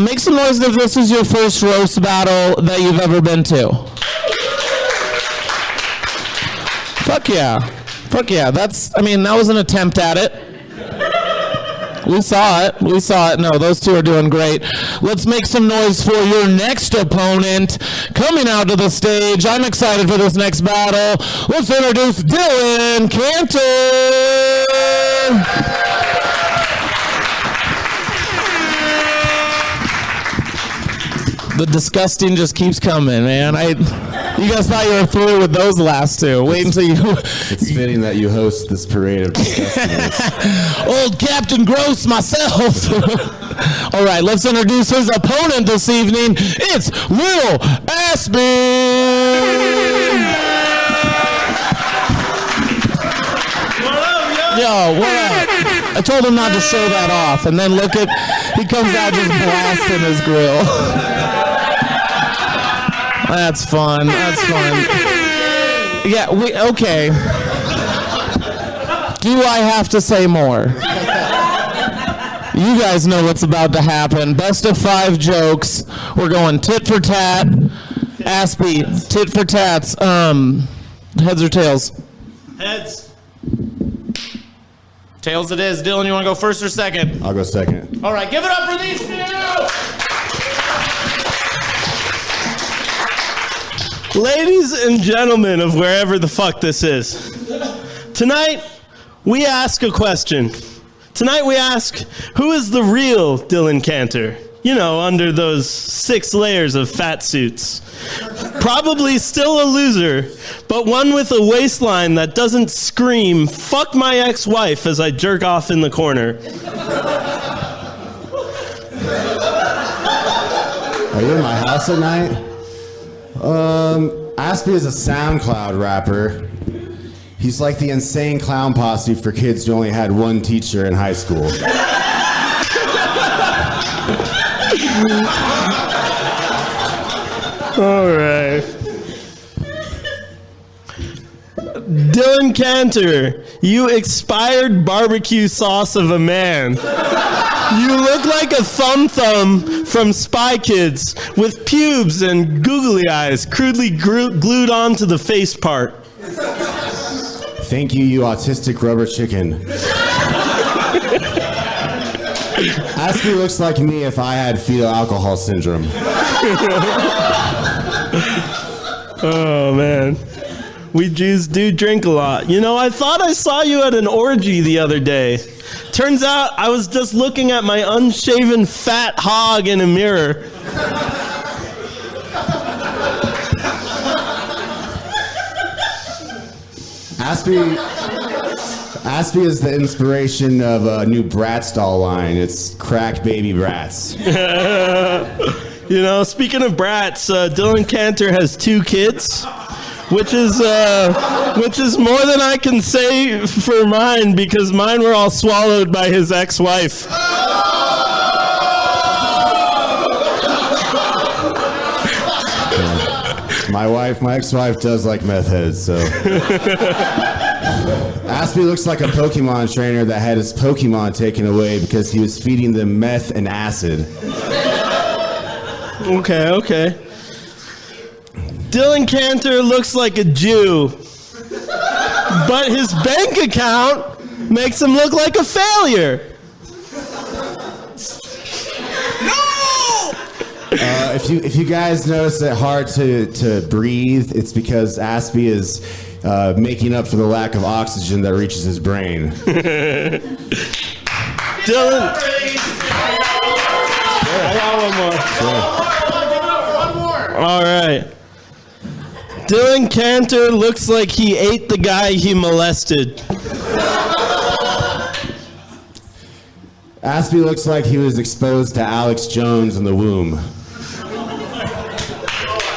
Make some noise if this is your first roast battle that you've ever been to. Fuck yeah. That was an attempt at it. We saw it. No, those two are doing great. Let's make some noise for your next opponent coming out to the stage. I'm excited for this next battle. Let's introduce Dylan Kantor. The disgusting just keeps coming, man. You guys thought you were through with those last two. Wait until you... It's fitting that you host this parade of disgustingness. Old Captain Gross myself. All right, let's introduce his opponent this evening. It's Lil Aspy. Yo, what up? I told him not to show that off, and then he comes out just blasting his grill. That's fun. Yeah, okay. Do I have to say more? You guys know what's about to happen. Best of 5 jokes. We're going tit for tat. Aspy, tit for tats. Heads or tails? Heads. Tails it is. Dylan, you want to go first or second? I'll go second. All right, give it up for these two! Ladies and gentlemen of wherever the fuck this is, tonight we ask a question. Tonight we ask, who is the real Dylan Kantor? You know, under those 6 layers of fat suits. Probably still a loser, but one with a waistline that doesn't scream, fuck my ex-wife as I jerk off in the corner. Are you in my house at night? Aspy is a SoundCloud rapper. He's like the insane clown posse for kids who only had one teacher in high school. All right. Dylan Kantor, you expired barbecue sauce of a man. You look like a thumb from Spy Kids with pubes and googly eyes crudely glued onto the face part. Thank you, you autistic rubber chicken. Aspy looks like me if I had fetal alcohol syndrome. Oh, man. We Jews do drink a lot. You know, I thought I saw you at an orgy the other day. Turns out I was just looking at my unshaven fat hog in a mirror. Aspy is the inspiration of a new Bratz doll line. It's crack baby Bratz. You know, speaking of brats, Dylan Kantor has 2 kids, which is more than I can say for mine because mine were all swallowed by his ex-wife. My ex-wife does like meth heads, so. Aspy looks like a Pokemon trainer that had his Pokemon taken away because he was feeding them meth and acid. Okay. Dylan Kantor looks like a Jew, but his bank account makes him look like a failure. If you guys notice it hard to breathe, it's because Aspy is making up for the lack of oxygen that reaches his brain. Dylan. I got one more. All right. Dylan Kantor looks like he ate the guy he molested. Aspy looks like he was exposed to Alex Jones in the womb.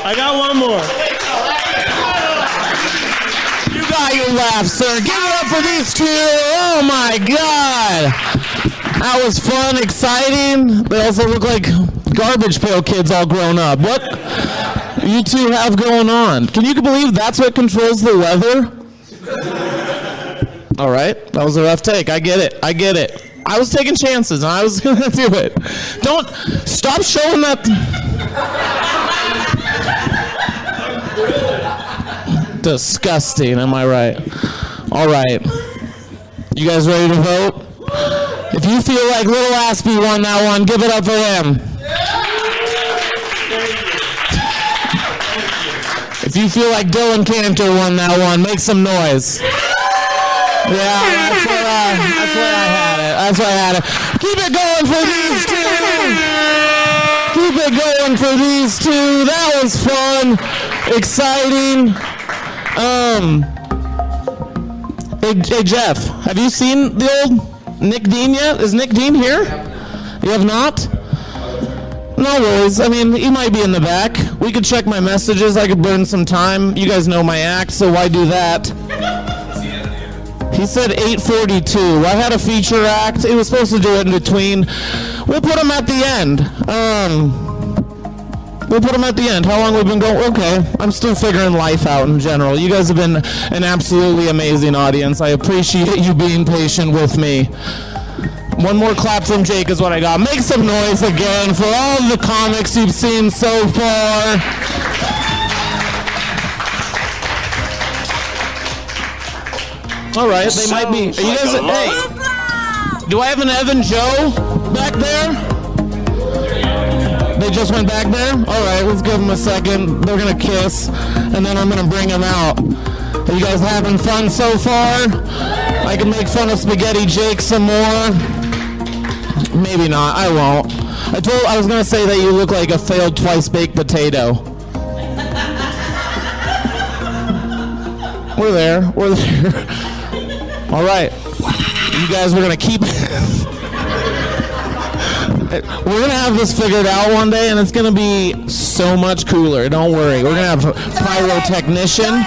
I got one more. You got your laugh, sir. Give it up for these 2. Oh my God. That was fun, exciting. They also look like garbage pail kids all grown up. What you 2 have going on? Can you believe that's what controls the weather? All right. That was a rough take. I get it. I was taking chances and I was going to do it. Don't stop showing that. Disgusting, am I right? All right. You guys ready to vote? If you feel like Lil Aspy won that one, give it up for him. If you feel like Dylan Kantor won that one, make some noise. Yeah, that's what I had it. Keep it going for these 2. Keep it going for these 2. That was fun, exciting. Hey Jeff, have you seen the old Nic Dean yet? Is Nic Dean here? You have not? No worries. I mean, he might be in the back. We could check my messages. I could burn some time. You guys know my act, so why do that? He said 8:42. I had a feature act. He was supposed to do it in between. We'll put him at the end. How long have we been going? Okay. I'm still figuring life out in general. You guys have been an absolutely amazing audience. I appreciate you being patient with me. One more clap from Jake is what I got. Make some noise again for all of the comics you've seen so far. All right, they might be. Are you guys? Hey, do I have an Evan Joe back there? They just went back there? All right, let's give them a second. They're going to kiss, and then I'm going to bring them out. Are you guys having fun so far? I can make fun of Spaghetti Jake some more. Maybe not. I won't. I was going to say that you look like a failed twice-baked potato. We're there. All right. You guys, we're going to keep... We're going to have this figured out one day, and it's going to be so much cooler. Don't worry. We're going to have a pyrotechnician.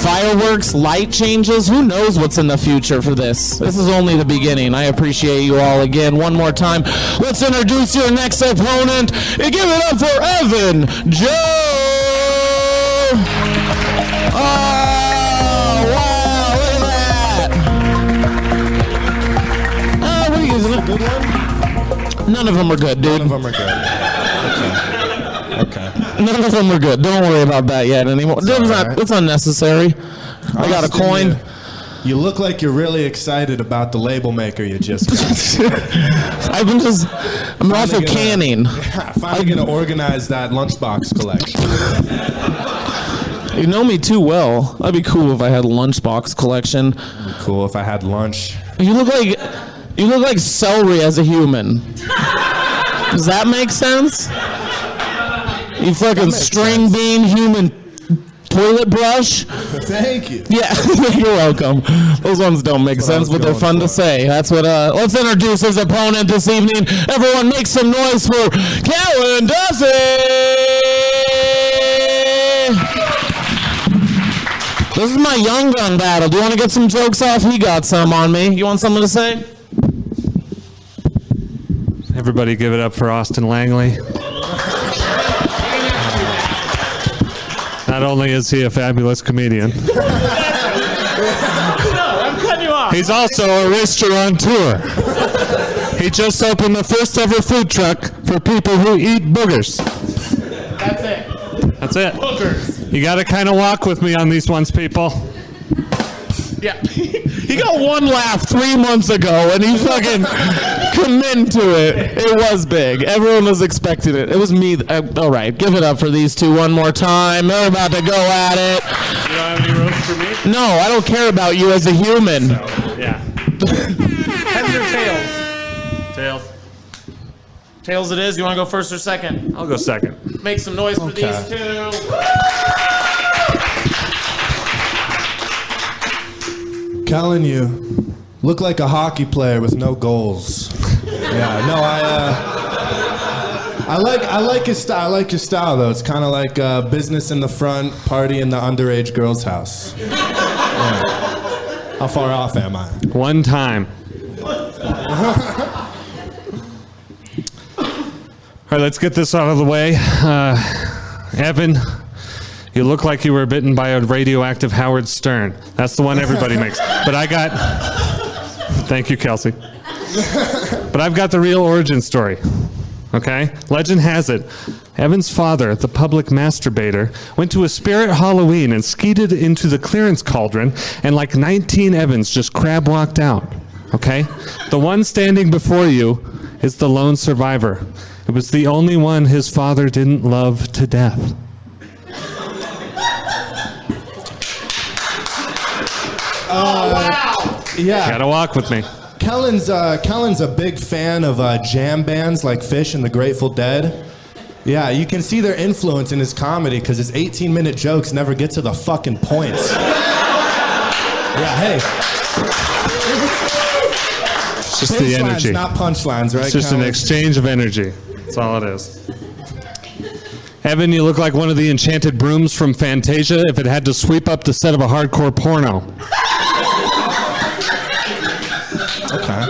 Fireworks, light changes. Who knows what's in the future for this? This is only the beginning. I appreciate you all again. One more time. Let's introduce your next opponent. And give it up for Evan Joe. Oh, wow. Look at that. What are you using? A good one? None of them are good, dude. None of them are good. Okay. None of them are good. Don't worry about that yet anymore. It's unnecessary. I got a coin. You look like you're really excited about the label maker you just got. I'm also canning. Finally gonna organize that lunchbox collection. You know me too well. That'd be cool if I had a lunchbox collection. It'd be cool if I had lunch. You look like celery as a human. Does that make sense? You fucking string bean human toilet brush. Thank you. Yeah, you're welcome. Those ones don't make sense, but they're fun to say. That's what. Let's introduce his opponent this evening. Everyone, make some noise for Kellan Duffy. This is my young gun battle. Do you want to get some jokes off? He got some on me. You want something to say? Everybody give it up for Austin Langely. Not only is he a fabulous comedian, he's also a restaurateur. He just opened the first ever food truck for people who eat boogers. That's it. That's it. Boogers. You got to kind of walk with me on these ones, people. Yeah. He got one laugh 3 months ago, and he fucking committed to it. It was big. Everyone was expecting it. It was me. All right, give it up for these two one more time. They're about to go at it. You don't have any roast for me? No, I don't care about you as a human. Yeah. Heads or tails? Tails. Tails it is. You want to go first or second? I'll go second. Make some noise for these two. Kellan, you look like a hockey player with no goals. Yeah, no, I like your style. I like your style though. It's kind of like business in the front, party in the underage girl's house. Yeah. How far off am I? One time. All right, let's get this out of the way. Evan, you look like you were bitten by a radioactive Howard Stern. That's the one everybody makes. But I got... Thank you, Kelsey. But I've got the real origin story. Okay? Legend has it, Evan's father, the public masturbator, went to a spirit Halloween and skeeted into the clearance cauldron, and like 19 Evans just crab walked out. Okay? The one standing before you is the lone survivor. It was the only one his father didn't love to death. Wow. Yeah. Gotta walk with me. Kellan's a big fan of jam bands like Fish and the Grateful Dead. Yeah, you can see their influence in his comedy because his 18-minute jokes never get to the fucking points. Yeah, hey. It's just the energy. Not punchlines, right? It's just an exchange of energy. That's all it is. Evan, you look like one of the enchanted brooms from Fantasia if it had to sweep up the set of a hardcore porno. Okay.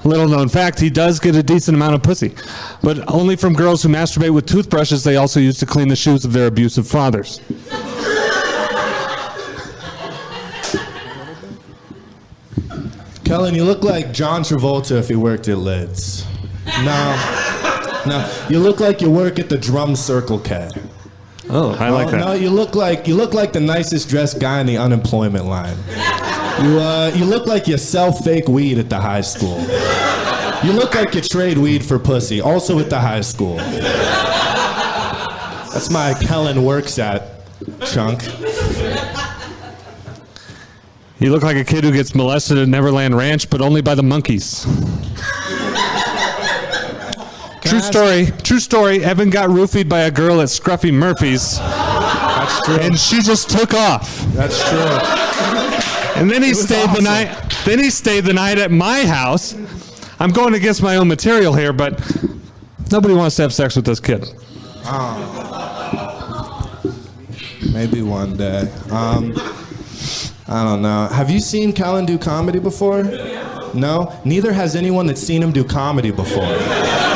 Little known fact, he does get a decent amount of pussy. But only from girls who masturbate with toothbrushes they also use to clean the shoes of their abusive fathers. Kellan, you look like John Travolta if he worked at Lids. No, you look like you work at the Drum Circle K. Oh, I like that. No, you look like the nicest dressed guy in the unemployment line. You look like you sell fake weed at the high school. You look like you trade weed for pussy, also at the high school. That's my Kellan works at, chunk. You look like a kid who gets molested at Neverland Ranch, but only by the monkeys. True story. Evan got roofied by a girl at Scruffy Murphy's. That's true. And she just took off. That's true. And then he stayed the night. Then he stayed the night at my house. I'm going against my own material here, but nobody wants to have sex with this kid. Maybe one day. I don't know. Have you seen Kellan do comedy before? No? Neither has anyone that's seen him do comedy before. Yeah.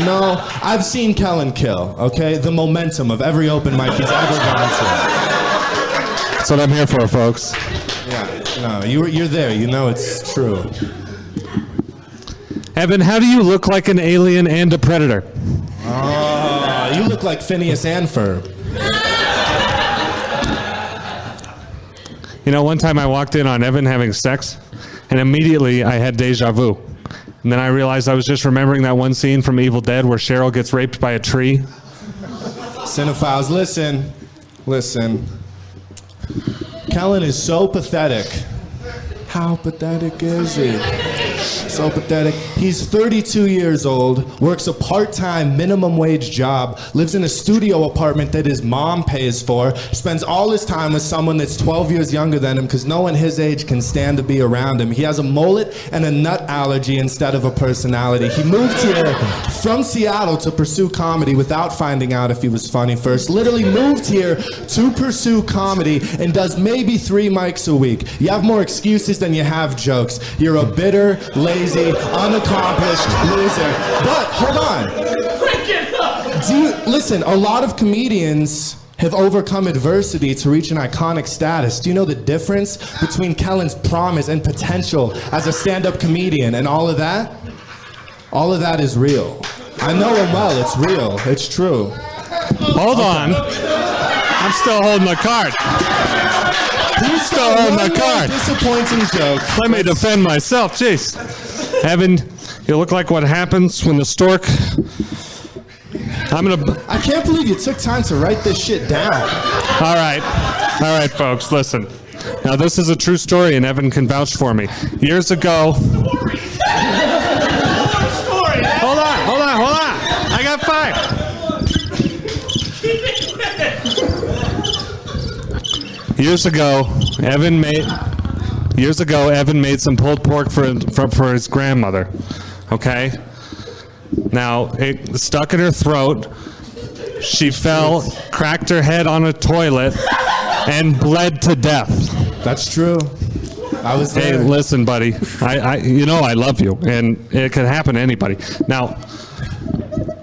No. I've seen Kellan kill, okay? The momentum of every open mic he's ever gone to. That's what I'm here for, folks. Yeah. No, you're there. You know it's true. Evan, how do you look like an alien and a predator? Oh, you look like Phineas and Ferb. You know, one time I walked in on Evan having sex, and immediately I had deja vu. And then I realized I was just remembering that one scene from Evil Dead where Cheryl gets raped by a tree. Cinephiles, listen. Kellan is so pathetic. How pathetic is he? So pathetic. He's 32 years old, works a part-time minimum wage job, lives in a studio apartment that his mom pays for, spends all his time with someone that's 12 years younger than him because no one his age can stand to be around him. He has a mullet and a nut allergy instead of a personality. He moved here from Seattle to pursue comedy without finding out if he was funny first. Literally moved here to pursue comedy and does maybe 3 mics a week. You have more excuses than you have jokes. You're a bitter, lazy, unaccomplished loser. But hold on. Listen, a lot of comedians have overcome adversity to reach an iconic status. Do you know the difference between Kellan's promise and potential as a stand-up comedian and all of that? All of that is real. I know him well. It's real. It's true. Hold on. I'm still holding the card. He's still holding the card. Disappointing joke. Let me defend myself. Jeez. Evan, you look like what happens when the stork... I can't believe you took time to write this shit down. All right, folks, listen. Now, this is a true story, and Evan can vouch for me. Years ago... Hold on. I got 5. Years ago, Evan made some pulled pork for his grandmother. Okay? Now, it stuck in her throat. She fell, cracked her head on a toilet, and bled to death. That's true. I was there. Hey, listen, buddy. I love you, and it could happen to anybody. Now,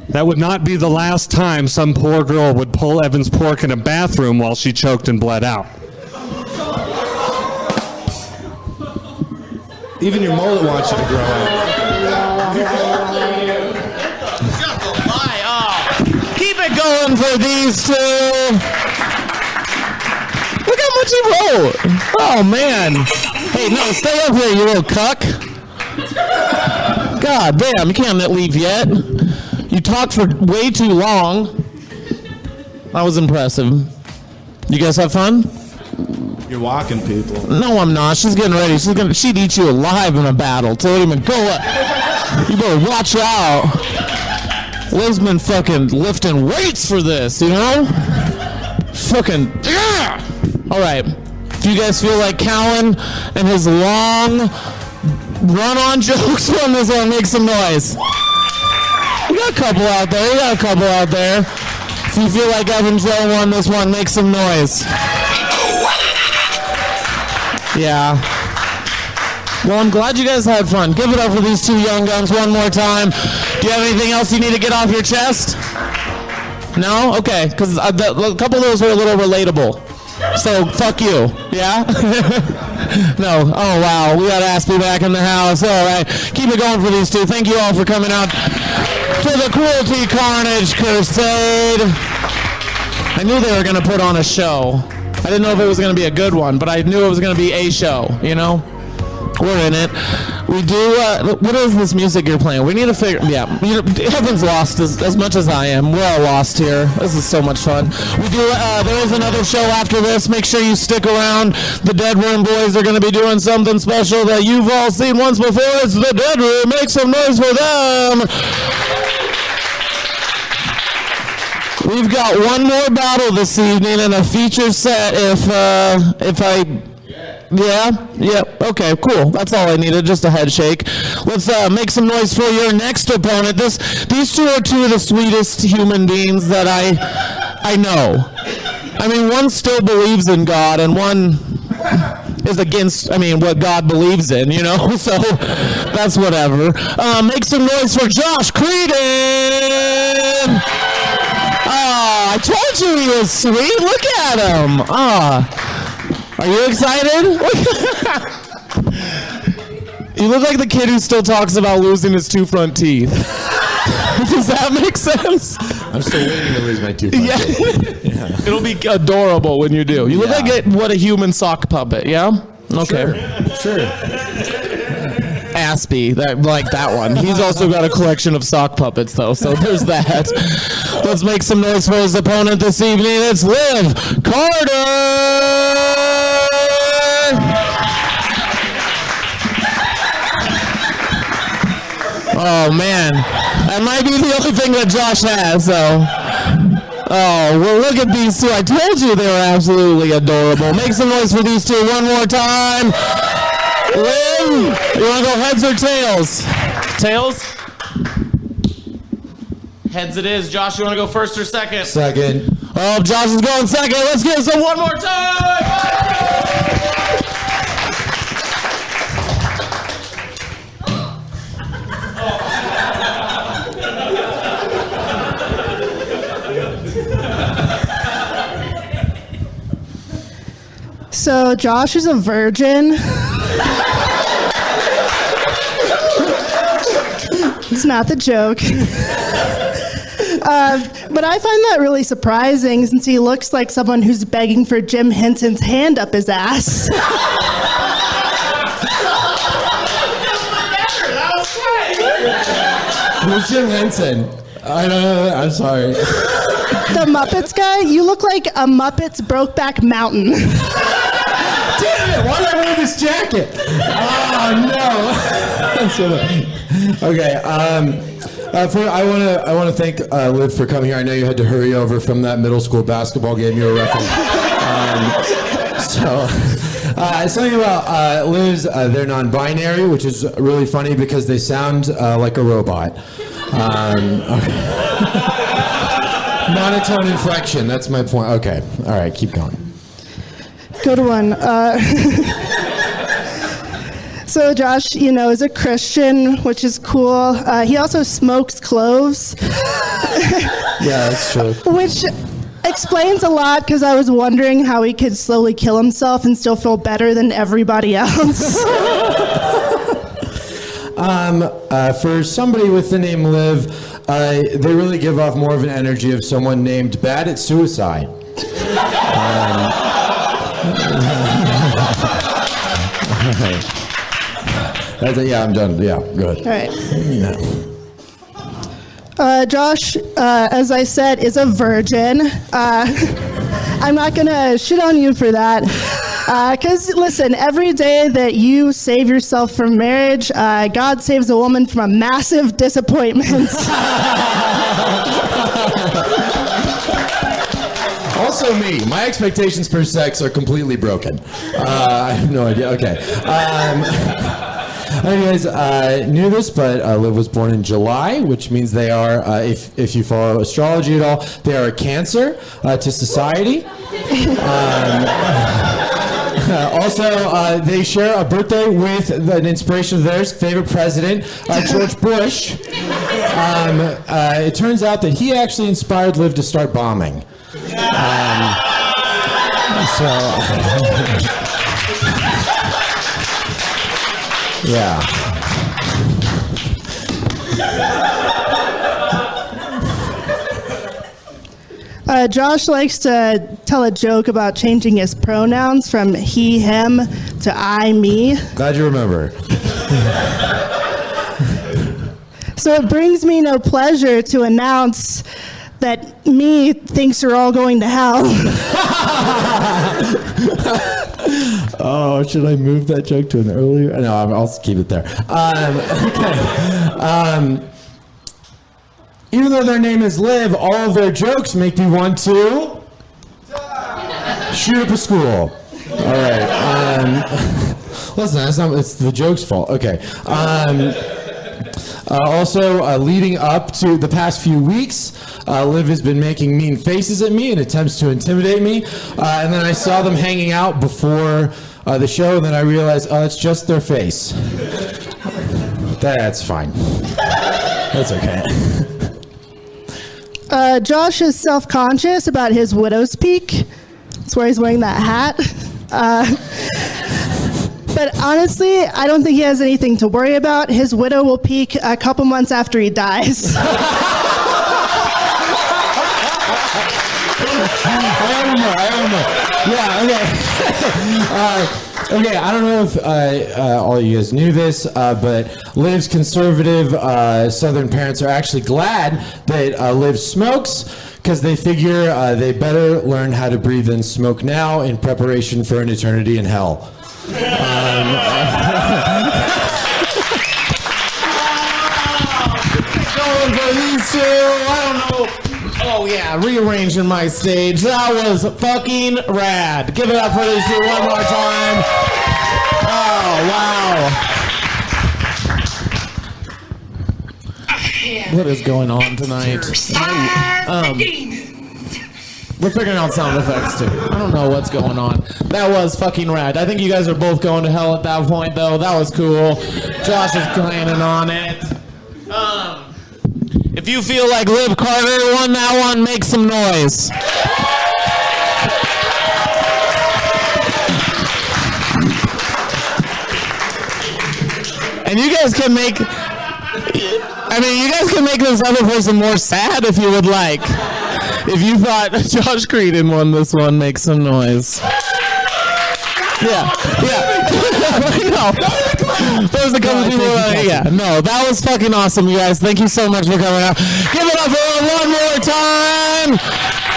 that would not be the last time some poor girl would pull Evan's pork in a bathroom while she choked and bled out. Even your mullet wants you to grow up. Keep it going for these two. Look how much he wrote. Oh, man. Hey, no, stay up here, you little cuck. God damn, you can't leave yet. You talked for way too long. That was impressive. You guys have fun? You're walking people. No, I'm not. She's getting ready. She'd eat you alive in a battle. Tell him to go up. You better watch out. Liv's been fucking lifting weights for this, you know? Fucking, yeah! All right. Do you guys feel like Kellan and his long run-on jokes on this one? Make some noise. You got a couple out there. If you feel like Evan Joe won this one, make some noise. Yeah. Well, I'm glad you guys had fun. Give it up for these two young guns one more time. Do you have anything else you need to get off your chest? No? Okay, because a couple of those were a little relatable. So, fuck you. Yeah? No. Oh, wow. We got Aspy back in the house. All right. Keep it going for these two. Thank you all for coming out to the Cruelty Carnage Crusade. I knew they were going to put on a show. I didn't know if it was going to be a good one, but I knew it was going to be a show, you know? We're in it. We do, what is this music you're playing? We need to figure, Evan's lost as much as I am. We're all lost here. This is so much fun. We do, there is another show after this. Make sure you stick around. The Dead Room Boys are going to be doing something special that you've all seen once before. It's the Dead Room. Make some noise for them. We've got one more battle this evening and a feature set okay, cool. That's all I needed, just a head shake. Let's make some noise for your next opponent. These two are two of the sweetest human beings that I know. I mean, one still believes in God and one is against, what God believes in, you know? So that's whatever. Make some noise for Josh Creedon! I told you he was sweet. Look at him. Are you excited? You look like the kid who still talks about losing his 2 front teeth. Does that make sense? I'm still waiting to lose my 2 front teeth. Yeah. It'll be adorable when you do. You look like what a human sock puppet, yeah? Okay. Sure. Aspy, that one. He's also got a collection of sock puppets, though, so there's that. Let's make some noise for his opponent this evening. It's Liv Carter! Oh, man. That might be the only thing that Josh has, so. Oh, well, look at these two. I told you they were absolutely adorable. Make some noise for these two one more time. Liv, you want to go heads or tails? Tails? Heads it is. Josh, you want to go first or second? Second. Oh, Josh is going second. Let's give some one more time. So Josh is a virgin. It's not the joke. But I find that really surprising since he looks like someone who's begging for Jim Henson's hand up his ass. Who's Jim Henson? I don't know. I'm sorry. The Muppets guy? You look like a Muppets Brokeback Mountain. Damn it! Why did I wear this jacket? Oh no! Okay. I want to thank Liv for coming here. I know you had to hurry over from that middle school basketball game you were refereeing. Something about Liv's, they're non-binary, which is really funny because they sound like a robot. Monotone inflection, that's my point. Okay, all right, keep going. Good one. So Josh, is a Christian, which is cool. He also smokes cloves. Yeah, that's true. Which explains a lot because I was wondering how he could slowly kill himself and still feel better than everybody else. For somebody with the name Liv, they really give off more of an energy of someone named bad at suicide. Yeah, I'm done. Yeah, good. All right. Josh, as I said, is a virgin. I'm not going to shit on you for that. Because, listen, every day that you save yourself from marriage, God saves a woman from a massive disappointment. Also me. My expectations for sex are completely broken. I have no idea. Okay. Anyways, knew this, but Liv was born in July, which means they are, if you follow astrology at all, they are a Cancer to society. Also, they share a birthday with an inspiration of theirs, favorite president, George Bush. It turns out that he actually inspired Liv to start bombing. Yeah. Josh likes to tell a joke about changing his pronouns from he, him to I, me. Glad you remember. So it brings me no pleasure to announce that me thinks you're all going to hell. Oh, should I move that joke to an earlier? No, I'll keep it there. Okay. Even though their name is Liv, all of their jokes make me want to shoot up a school. All right. Listen, it's the joke's fault. Okay. Also, leading up to the past few weeks, Liv has been making mean faces at me in attempts to intimidate me. And then I saw them hanging out before the show, and then I realized, oh, it's just their face. That's fine. That's okay. Josh is self-conscious about his widow's peak. That's where he's wearing that hat. But honestly, I don't think he has anything to worry about. His widow will peak a couple months after he dies. I don't know. Yeah, okay. Okay, I don't know if all you guys knew this, but Liv's conservative Southern parents are actually glad that Liv smokes because they figure they better learn how to breathe in smoke now in preparation for an eternity in hell. to, I don't know. Oh yeah, rearranging my stage. That was fucking rad. Give it up for these two one more time. Oh wow. What is going on tonight? We're figuring out sound effects too. I don't know what's going on. That was fucking rad. I think you guys are both going to hell at that point though. That was cool. Josh is planning on it. If you feel like Liv Carter won that one, make some noise. And you guys can make, you guys can make this other person more sad if you would like. If you thought Josh Creedon won this one, make some noise. Yeah. No. There's a couple people. No, that was fucking awesome, you guys. Thank you so much for coming out. Give it up for one more time.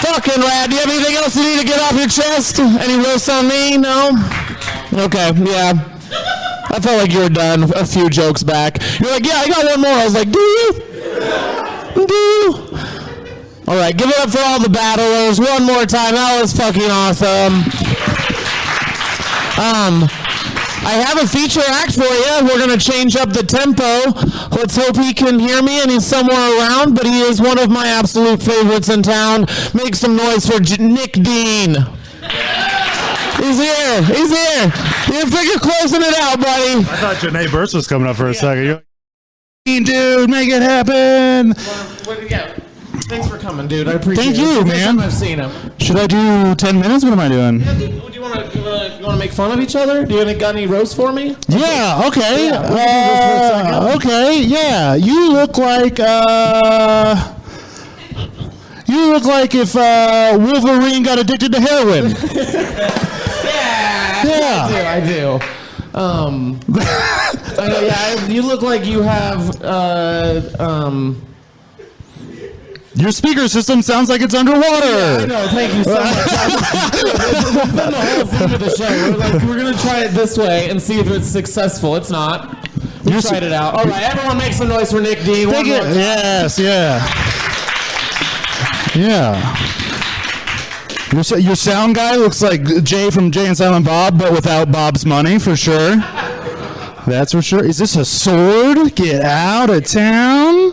Fucking rad. Do you have anything else you need to get off your chest? Any roasts on me? No? Okay, yeah. I felt like you were done a few jokes back. You're like, yeah, I got one more. I was like, do you? Do you? All right, give it up for all the battlers. One more time. That was fucking awesome. I have a feature act for you. We're going to change up the tempo. Let's hope he can hear me and he's somewhere around, but he is one of my absolute favorites in town. Make some noise for Nic Dean. He's here. He's here. You're closing it out, buddy. I thought Janae Burst was coming up for a second. You're like, dude, make it happen. Thanks for coming, dude. I appreciate it. Thank you, man. I've seen him. Should I do 10 minutes? What am I doing? Yeah, do you want to make fun of each other? Do you got any roast for me? Yeah, okay. Okay, yeah. You look like if Wolverine got addicted to heroin. Yeah. I do. You look like you have your speaker system sounds like it's underwater. Yeah, I know. Thank you so much. That's been the whole theme of the show. We're gonna try it this way and see if it's successful. It's not. We tried it out. All right, everyone, make some noise for Nic Dean. Thank you. Yes, yeah. Your sound guy looks like Jay from Jay and Silent Bob, but without Bob's money, for sure. That's for sure. Is this a sword? Get out of town.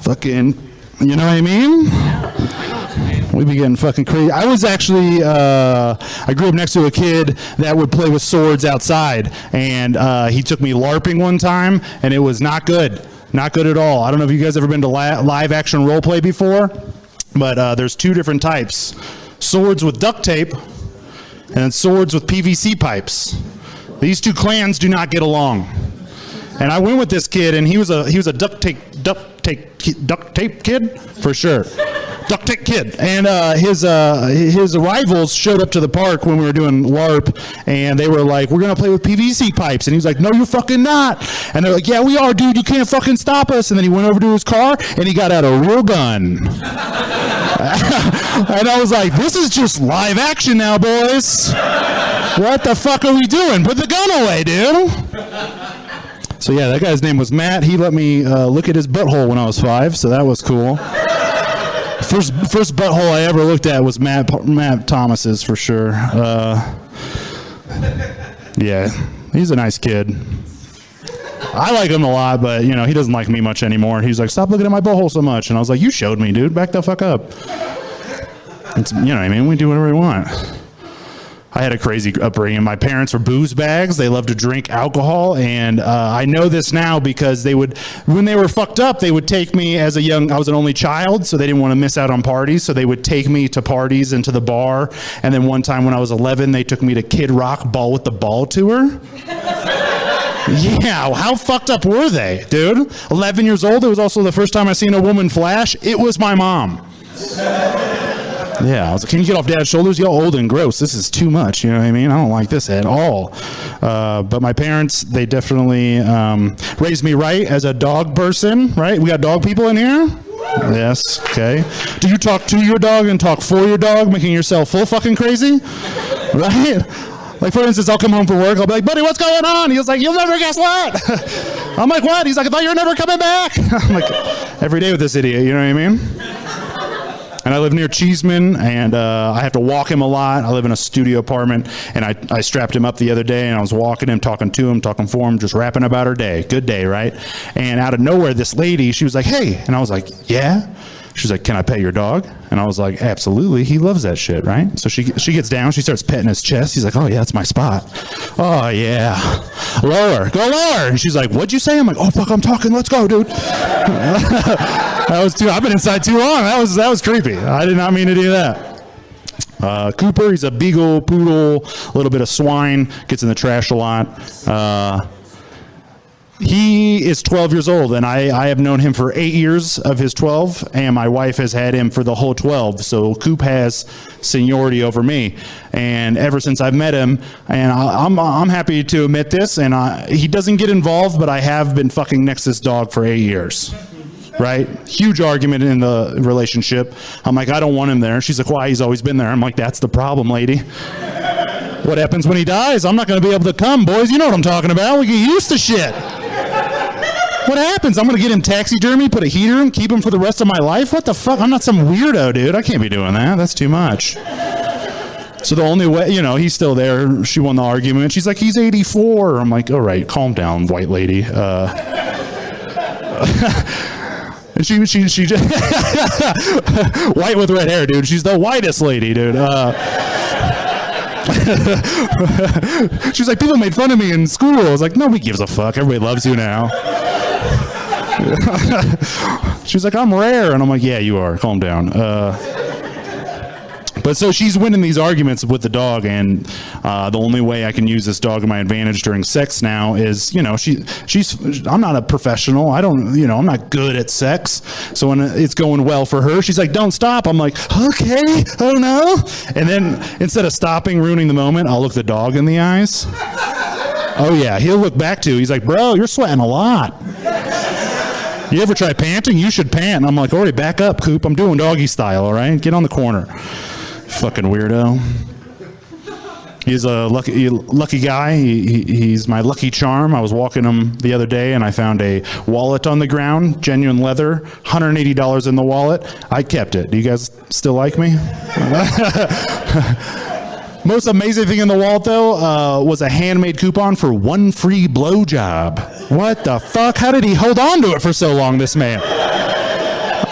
Fucking, you know what I mean? We be getting fucking crazy. I was actually, I grew up next to a kid that would play with swords outside, and he took me LARPing one time, and it was not good. Not good at all. I don't know if you guys ever been to live action role play before, but there's two different types. Swords with duct tape, and then swords with PVC pipes. These two clans do not get along. And I went with this kid, and he was a duct tape kid for sure. Duct tape kid. And his rivals showed up to the park when we were doing LARP, and they were like, "We're gonna play with PVC pipes," and he was like, "No, you're fucking not." And they're like, "Yeah, we are, dude. You can't fucking stop us." And then he went over to his car and he got out a real gun. And I was like, "This is just live action now, boys. What the fuck are we doing? Put the gun away, dude." So yeah, that guy's name was Matt. He let me look at his butthole when I was 5, so that was cool. First butthole I ever looked at was Matt Thomas's for sure. Yeah, he's a nice kid. I like him a lot, but he doesn't like me much anymore. He's like, "Stop looking at my butthole so much," and I was like, "You showed me, dude. Back the fuck up." It's, you know what I mean? We do whatever we want. I had a crazy upbringing. My parents were booze bags. They loved to drink alcohol, and I know this now because when they were fucked up, they would take me I was an only child, so they didn't want to miss out on parties, so they would take me to parties and to the bar, and then one time when I was 11, they took me to Kid Rock Ball with the Ball tour. Yeah, how fucked up were they, dude? 11 years old, it was also the first time I seen a woman flash. It was my mom. Yeah, I was like, "Can you get off Dad's shoulders? You're old and gross. This is too much." You know what I mean? I don't like this at all. But my parents, they definitely raised me right as a dog person, right? We got dog people in here? Yes, okay. Do you talk to your dog and talk for your dog, making yourself full fucking crazy? Right? Like, for instance, I'll come home from work. I'll be like, buddy, what's going on? He was like, you'll never guess what. I'm like, what? He's like, I thought you were never coming back. I'm like, every day with this idiot, you know what I mean? And I live near Cheeseman, and I have to walk him a lot. I live in a studio apartment, and I strapped him up the other day, and I was walking him, talking to him, talking for him, just rapping about her day. Good day, right? And out of nowhere, this lady, she was like, hey. And I was like, yeah? She's like, can I pet your dog? And I was like, absolutely. He loves that shit, right? So she gets down. She starts petting his chest. He's like, oh, yeah, that's my spot. Oh, yeah. Lower. Go lower. And she's like, what'd you say? I'm like, oh, fuck, I'm talking. Let's go, dude. I've been inside too long. That was creepy. I did not mean to do that. Cooper, he's a beagle, poodle, a little bit of swine, gets in the trash a lot. He is 12 years old, and I have known him for 8 years of his 12, and my wife has had him for the whole 12. So Coop has seniority over me, and ever since I've met him, and I'm happy to admit this, and he doesn't get involved, but I have been fucking next to this dog for 8 years. Right? Huge argument in the relationship. I'm like, I don't want him there. She's like, why? He's always been there. I'm like, that's the problem, lady. What happens when he dies? I'm not going to be able to come, boys. You know what I'm talking about. We get used to shit. What happens? I'm going to get him taxidermy, put a heater in, keep him for the rest of my life? What the fuck? I'm not some weirdo, dude. I can't be doing that. That's too much. So the only way, he's still there. She won the argument. She's like, he's 84. I'm like, all right, calm down, white lady. And she just white with red hair, dude. She's the whitest lady, dude. She's like, people made fun of me in school. I was like, nobody gives a fuck. Everybody loves you now. She's like, I'm rare. And I'm like, yeah, you are. Calm down. But so she's winning these arguments with the dog, and the only way I can use this dog to my advantage during sex now is, I'm not a professional. I'm not good at sex. So when it's going well for her, she's like, don't stop. I'm like, okay, oh no. And then instead of stopping, ruining the moment, I'll look the dog in the eyes. Oh yeah, he'll look back too. He's like, bro, you're sweating a lot. You ever try panting? You should pant. I'm like, all right, back up, Coop. I'm doing doggy style, all right? Get on the corner. Fucking weirdo. He's a lucky guy. He's my lucky charm. I was walking him the other day, and I found a wallet on the ground, genuine leather, $180 in the wallet. I kept it. Do you guys still like me? Most amazing thing in the wallet, though, was a handmade coupon for 1 free blowjob. What the fuck? How did he hold on to it for so long, this man?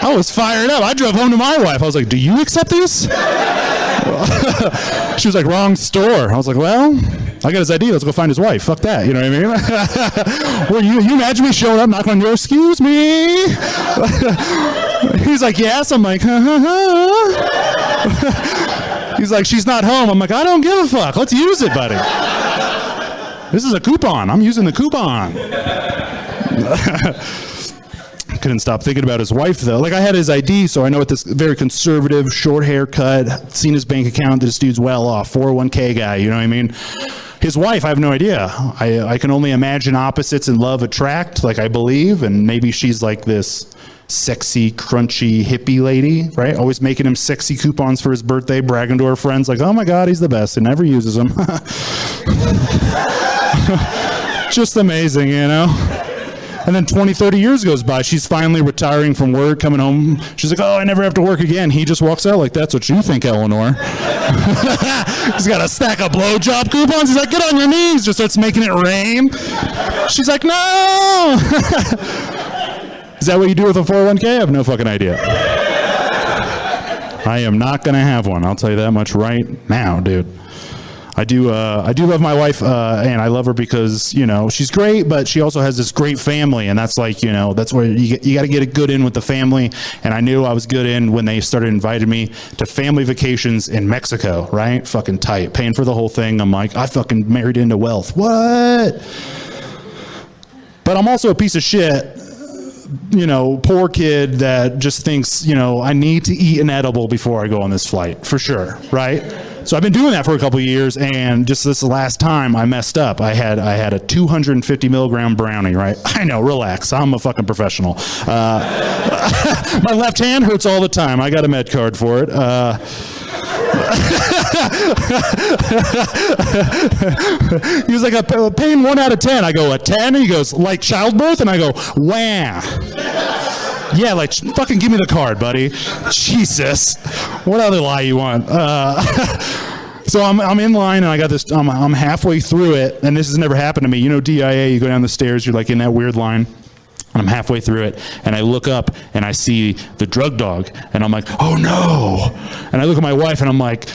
I was fired up. I drove home to my wife. I was like, do you accept this? She was like, wrong store. I was like, well, I got his ID. Let's go find his wife. Fuck that. You know what I mean? Well, you imagine me showing up, knocking on your door, excuse me? He's like, yes. I'm like, He's like, she's not home. I'm like, I don't give a fuck. Let's use it, buddy. This is a coupon. I'm using the coupon. Couldn't stop thinking about his wife, though. Like, I had his ID, so I know what this very conservative, short haircut, seen his bank account, this dude's well off, 401k guy, you know what I mean? His wife, I have no idea. I can only imagine opposites in love attract, like I believe, and maybe she's like this sexy, crunchy, hippie lady, right? Always making him sexy coupons for his birthday, bragging to her friends, like, oh my God, he's the best, and never uses them. Just amazing, you know? And then 20, 30 years goes by. She's finally retiring from work, coming home. She's like, oh, I never have to work again. He just walks out like, that's what you think, Eleanor. He's got a stack of blowjob coupons. He's like, get on your knees. Just starts making it rain. She's like, no. Is that what you do with a 401k? I have no fucking idea. I am not going to have one. I'll tell you that much right now, dude. I do love my wife, and I love her because, she's great, but she also has this great family, and that's like, that's where you got to get it good in with the family, and I knew I was good in when they started inviting me to family vacations in Mexico, right? Fucking tight. Paying for the whole thing. I'm like, I fucking married into wealth. What? But I'm also a piece of shit, poor kid that just thinks, I need to eat an edible before I go on this flight, for sure, right? So I've been doing that for a couple of years, and just this last time I messed up. I had a 250 milligram brownie, right? I know, relax. I'm a fucking professional. My left hand hurts all the time. I got a med card for it. He was like, a pain 1 out of 10. I go, a 10? And he goes, like childbirth? And I go, wah. Yeah, like, fucking give me the card, buddy. Jesus. What other lie you want? So I'm in line, and I got this, I'm halfway through it, and this has never happened to me. You know DIA, you go down the stairs, you're like in that weird line. I'm halfway through it, and I look up, and I see the drug dog, and I'm like, oh no. And I look at my wife, and I'm like,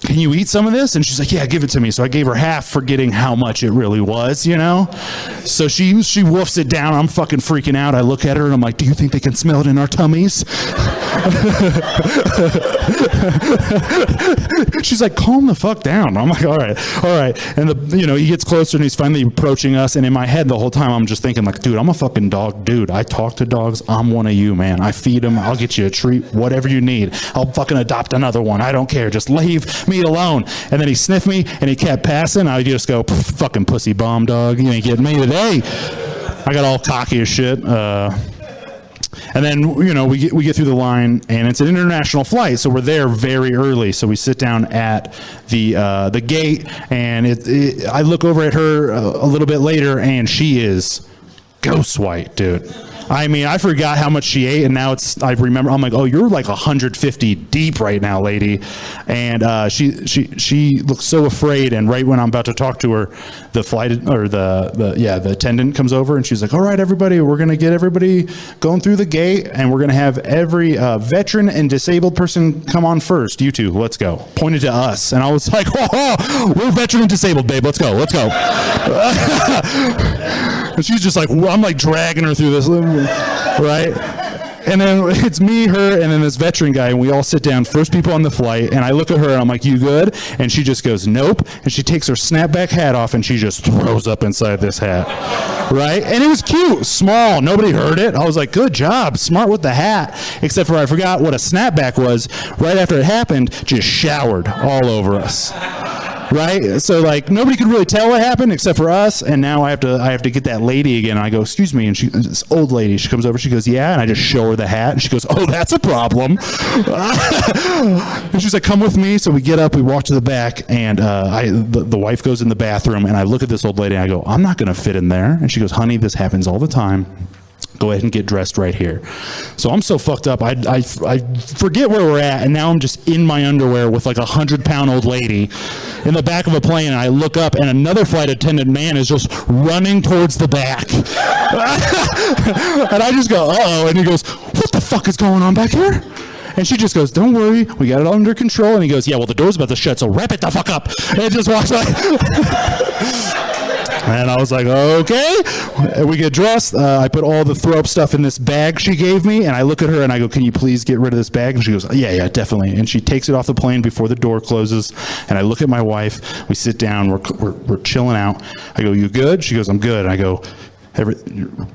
can you eat some of this? And she's like, yeah, give it to me. So I gave her half, forgetting how much it really was, you know? So she woofs it down. I'm fucking freaking out. I look at her and I'm like, do you think they can smell it in our tummies? She's like, calm the fuck down. I'm like, all right. And he gets closer and he's finally approaching us. And in my head the whole time, I'm just thinking like, dude, I'm a fucking dog dude. I talk to dogs. I'm one of you, man. I feed them. I'll get you a treat, whatever you need. I'll fucking adopt another one. I don't care. Just leave me alone. And then he sniffed me and he kept passing. I just go, fucking pussy bomb dog. You ain't getting me today. I got all cocky as shit. And then, we get through the line, and it's an international flight, so we're there very early. So we sit down at the gate, and I look over at her a little bit later, and she is ghost white, dude. I mean, I forgot how much she ate, and now I remember. I'm like, oh, you're like 150 deep right now, lady. And she looks so afraid. And right when I'm about to talk to her, the flight or the attendant comes over, and she's like, all right, everybody, we're gonna get everybody going through the gate, and we're gonna have every veteran and disabled person come on first. You two, let's go. Pointed to us, and I was like, oh, we're veteran and disabled, babe. Let's go. And she's just like, I'm like dragging her through this, right? And then it's me, her, and then this veteran guy, and we all sit down, first people on the flight, and I look at her, and I'm like, you good? And she just goes, nope. And she takes her snapback hat off, and she just throws up inside this hat, right? And it was cute, small, nobody heard it. I was like, good job, smart with the hat. Except for I forgot what a snapback was. Right after it happened, just showered all over us. Right? So like nobody could really tell what happened except for us, and now I have to get that lady again. And I go, excuse me, and this old lady, she comes over, she goes, yeah, and I just show her the hat, and she goes, oh, that's a problem. And she's like, come with me. So we get up, we walk to the back, and the wife goes in the bathroom, and I look at this old lady, and I go, I'm not gonna fit in there. And she goes, honey, this happens all the time. Go ahead and get dressed right here. So I'm so fucked up, I forget where we're at, and now I'm just in my underwear with like 100-pound old lady in the back of a plane, and I look up, and another flight attendant man is just running towards the back. And I just go, uh-oh, and he goes, what the fuck is going on back here? And she just goes, don't worry, we got it all under control. And he goes, yeah, well, the door's about to shut, so wrap it the fuck up. And just walks away. And I was like, okay. We get dressed. I put all the throw up stuff in this bag she gave me, and I look at her and I go, can you please get rid of this bag? And she goes, yeah, definitely. And she takes it off the plane before the door closes. And I look at my wife. We sit down. We're chilling out. I go, you good? She goes, I'm good. And I go, you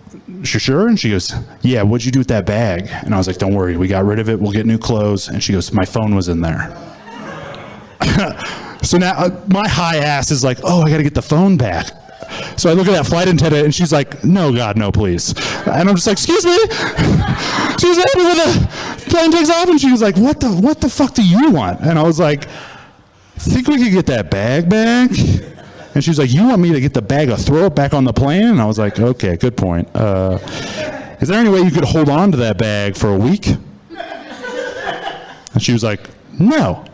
sure? And she goes, yeah, what'd you do with that bag? And I was like, don't worry, we got rid of it. We'll get new clothes. And she goes, my phone was in there. So now my high ass is like, oh, I got to get the phone back. So I look at that flight attendant, and she's like, no, God, no, please. And I'm just like, excuse me? She was like, when the plane takes off, and she was like, what the fuck do you want? And I was like, think we could get that bag back? And she was like, you want me to get the bag of throw it back on the plane? And I was like, okay, good point. Is there any way you could hold on to that bag for a week? And she was like, no.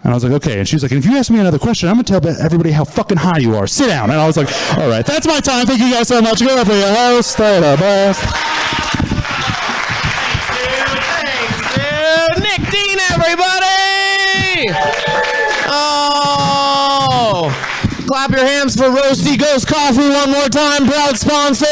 And I was like, okay. And she was like, and if you ask me another question, I'm going to tell everybody how fucking high you are. Sit down. And I was like, all right, that's my time. Thank you guys so much. Go for your host. Thanks, dude. Nic Dean, everybody. Oh. Clap your hands for Roasty Ghost Coffee one more time. Proud sponsor.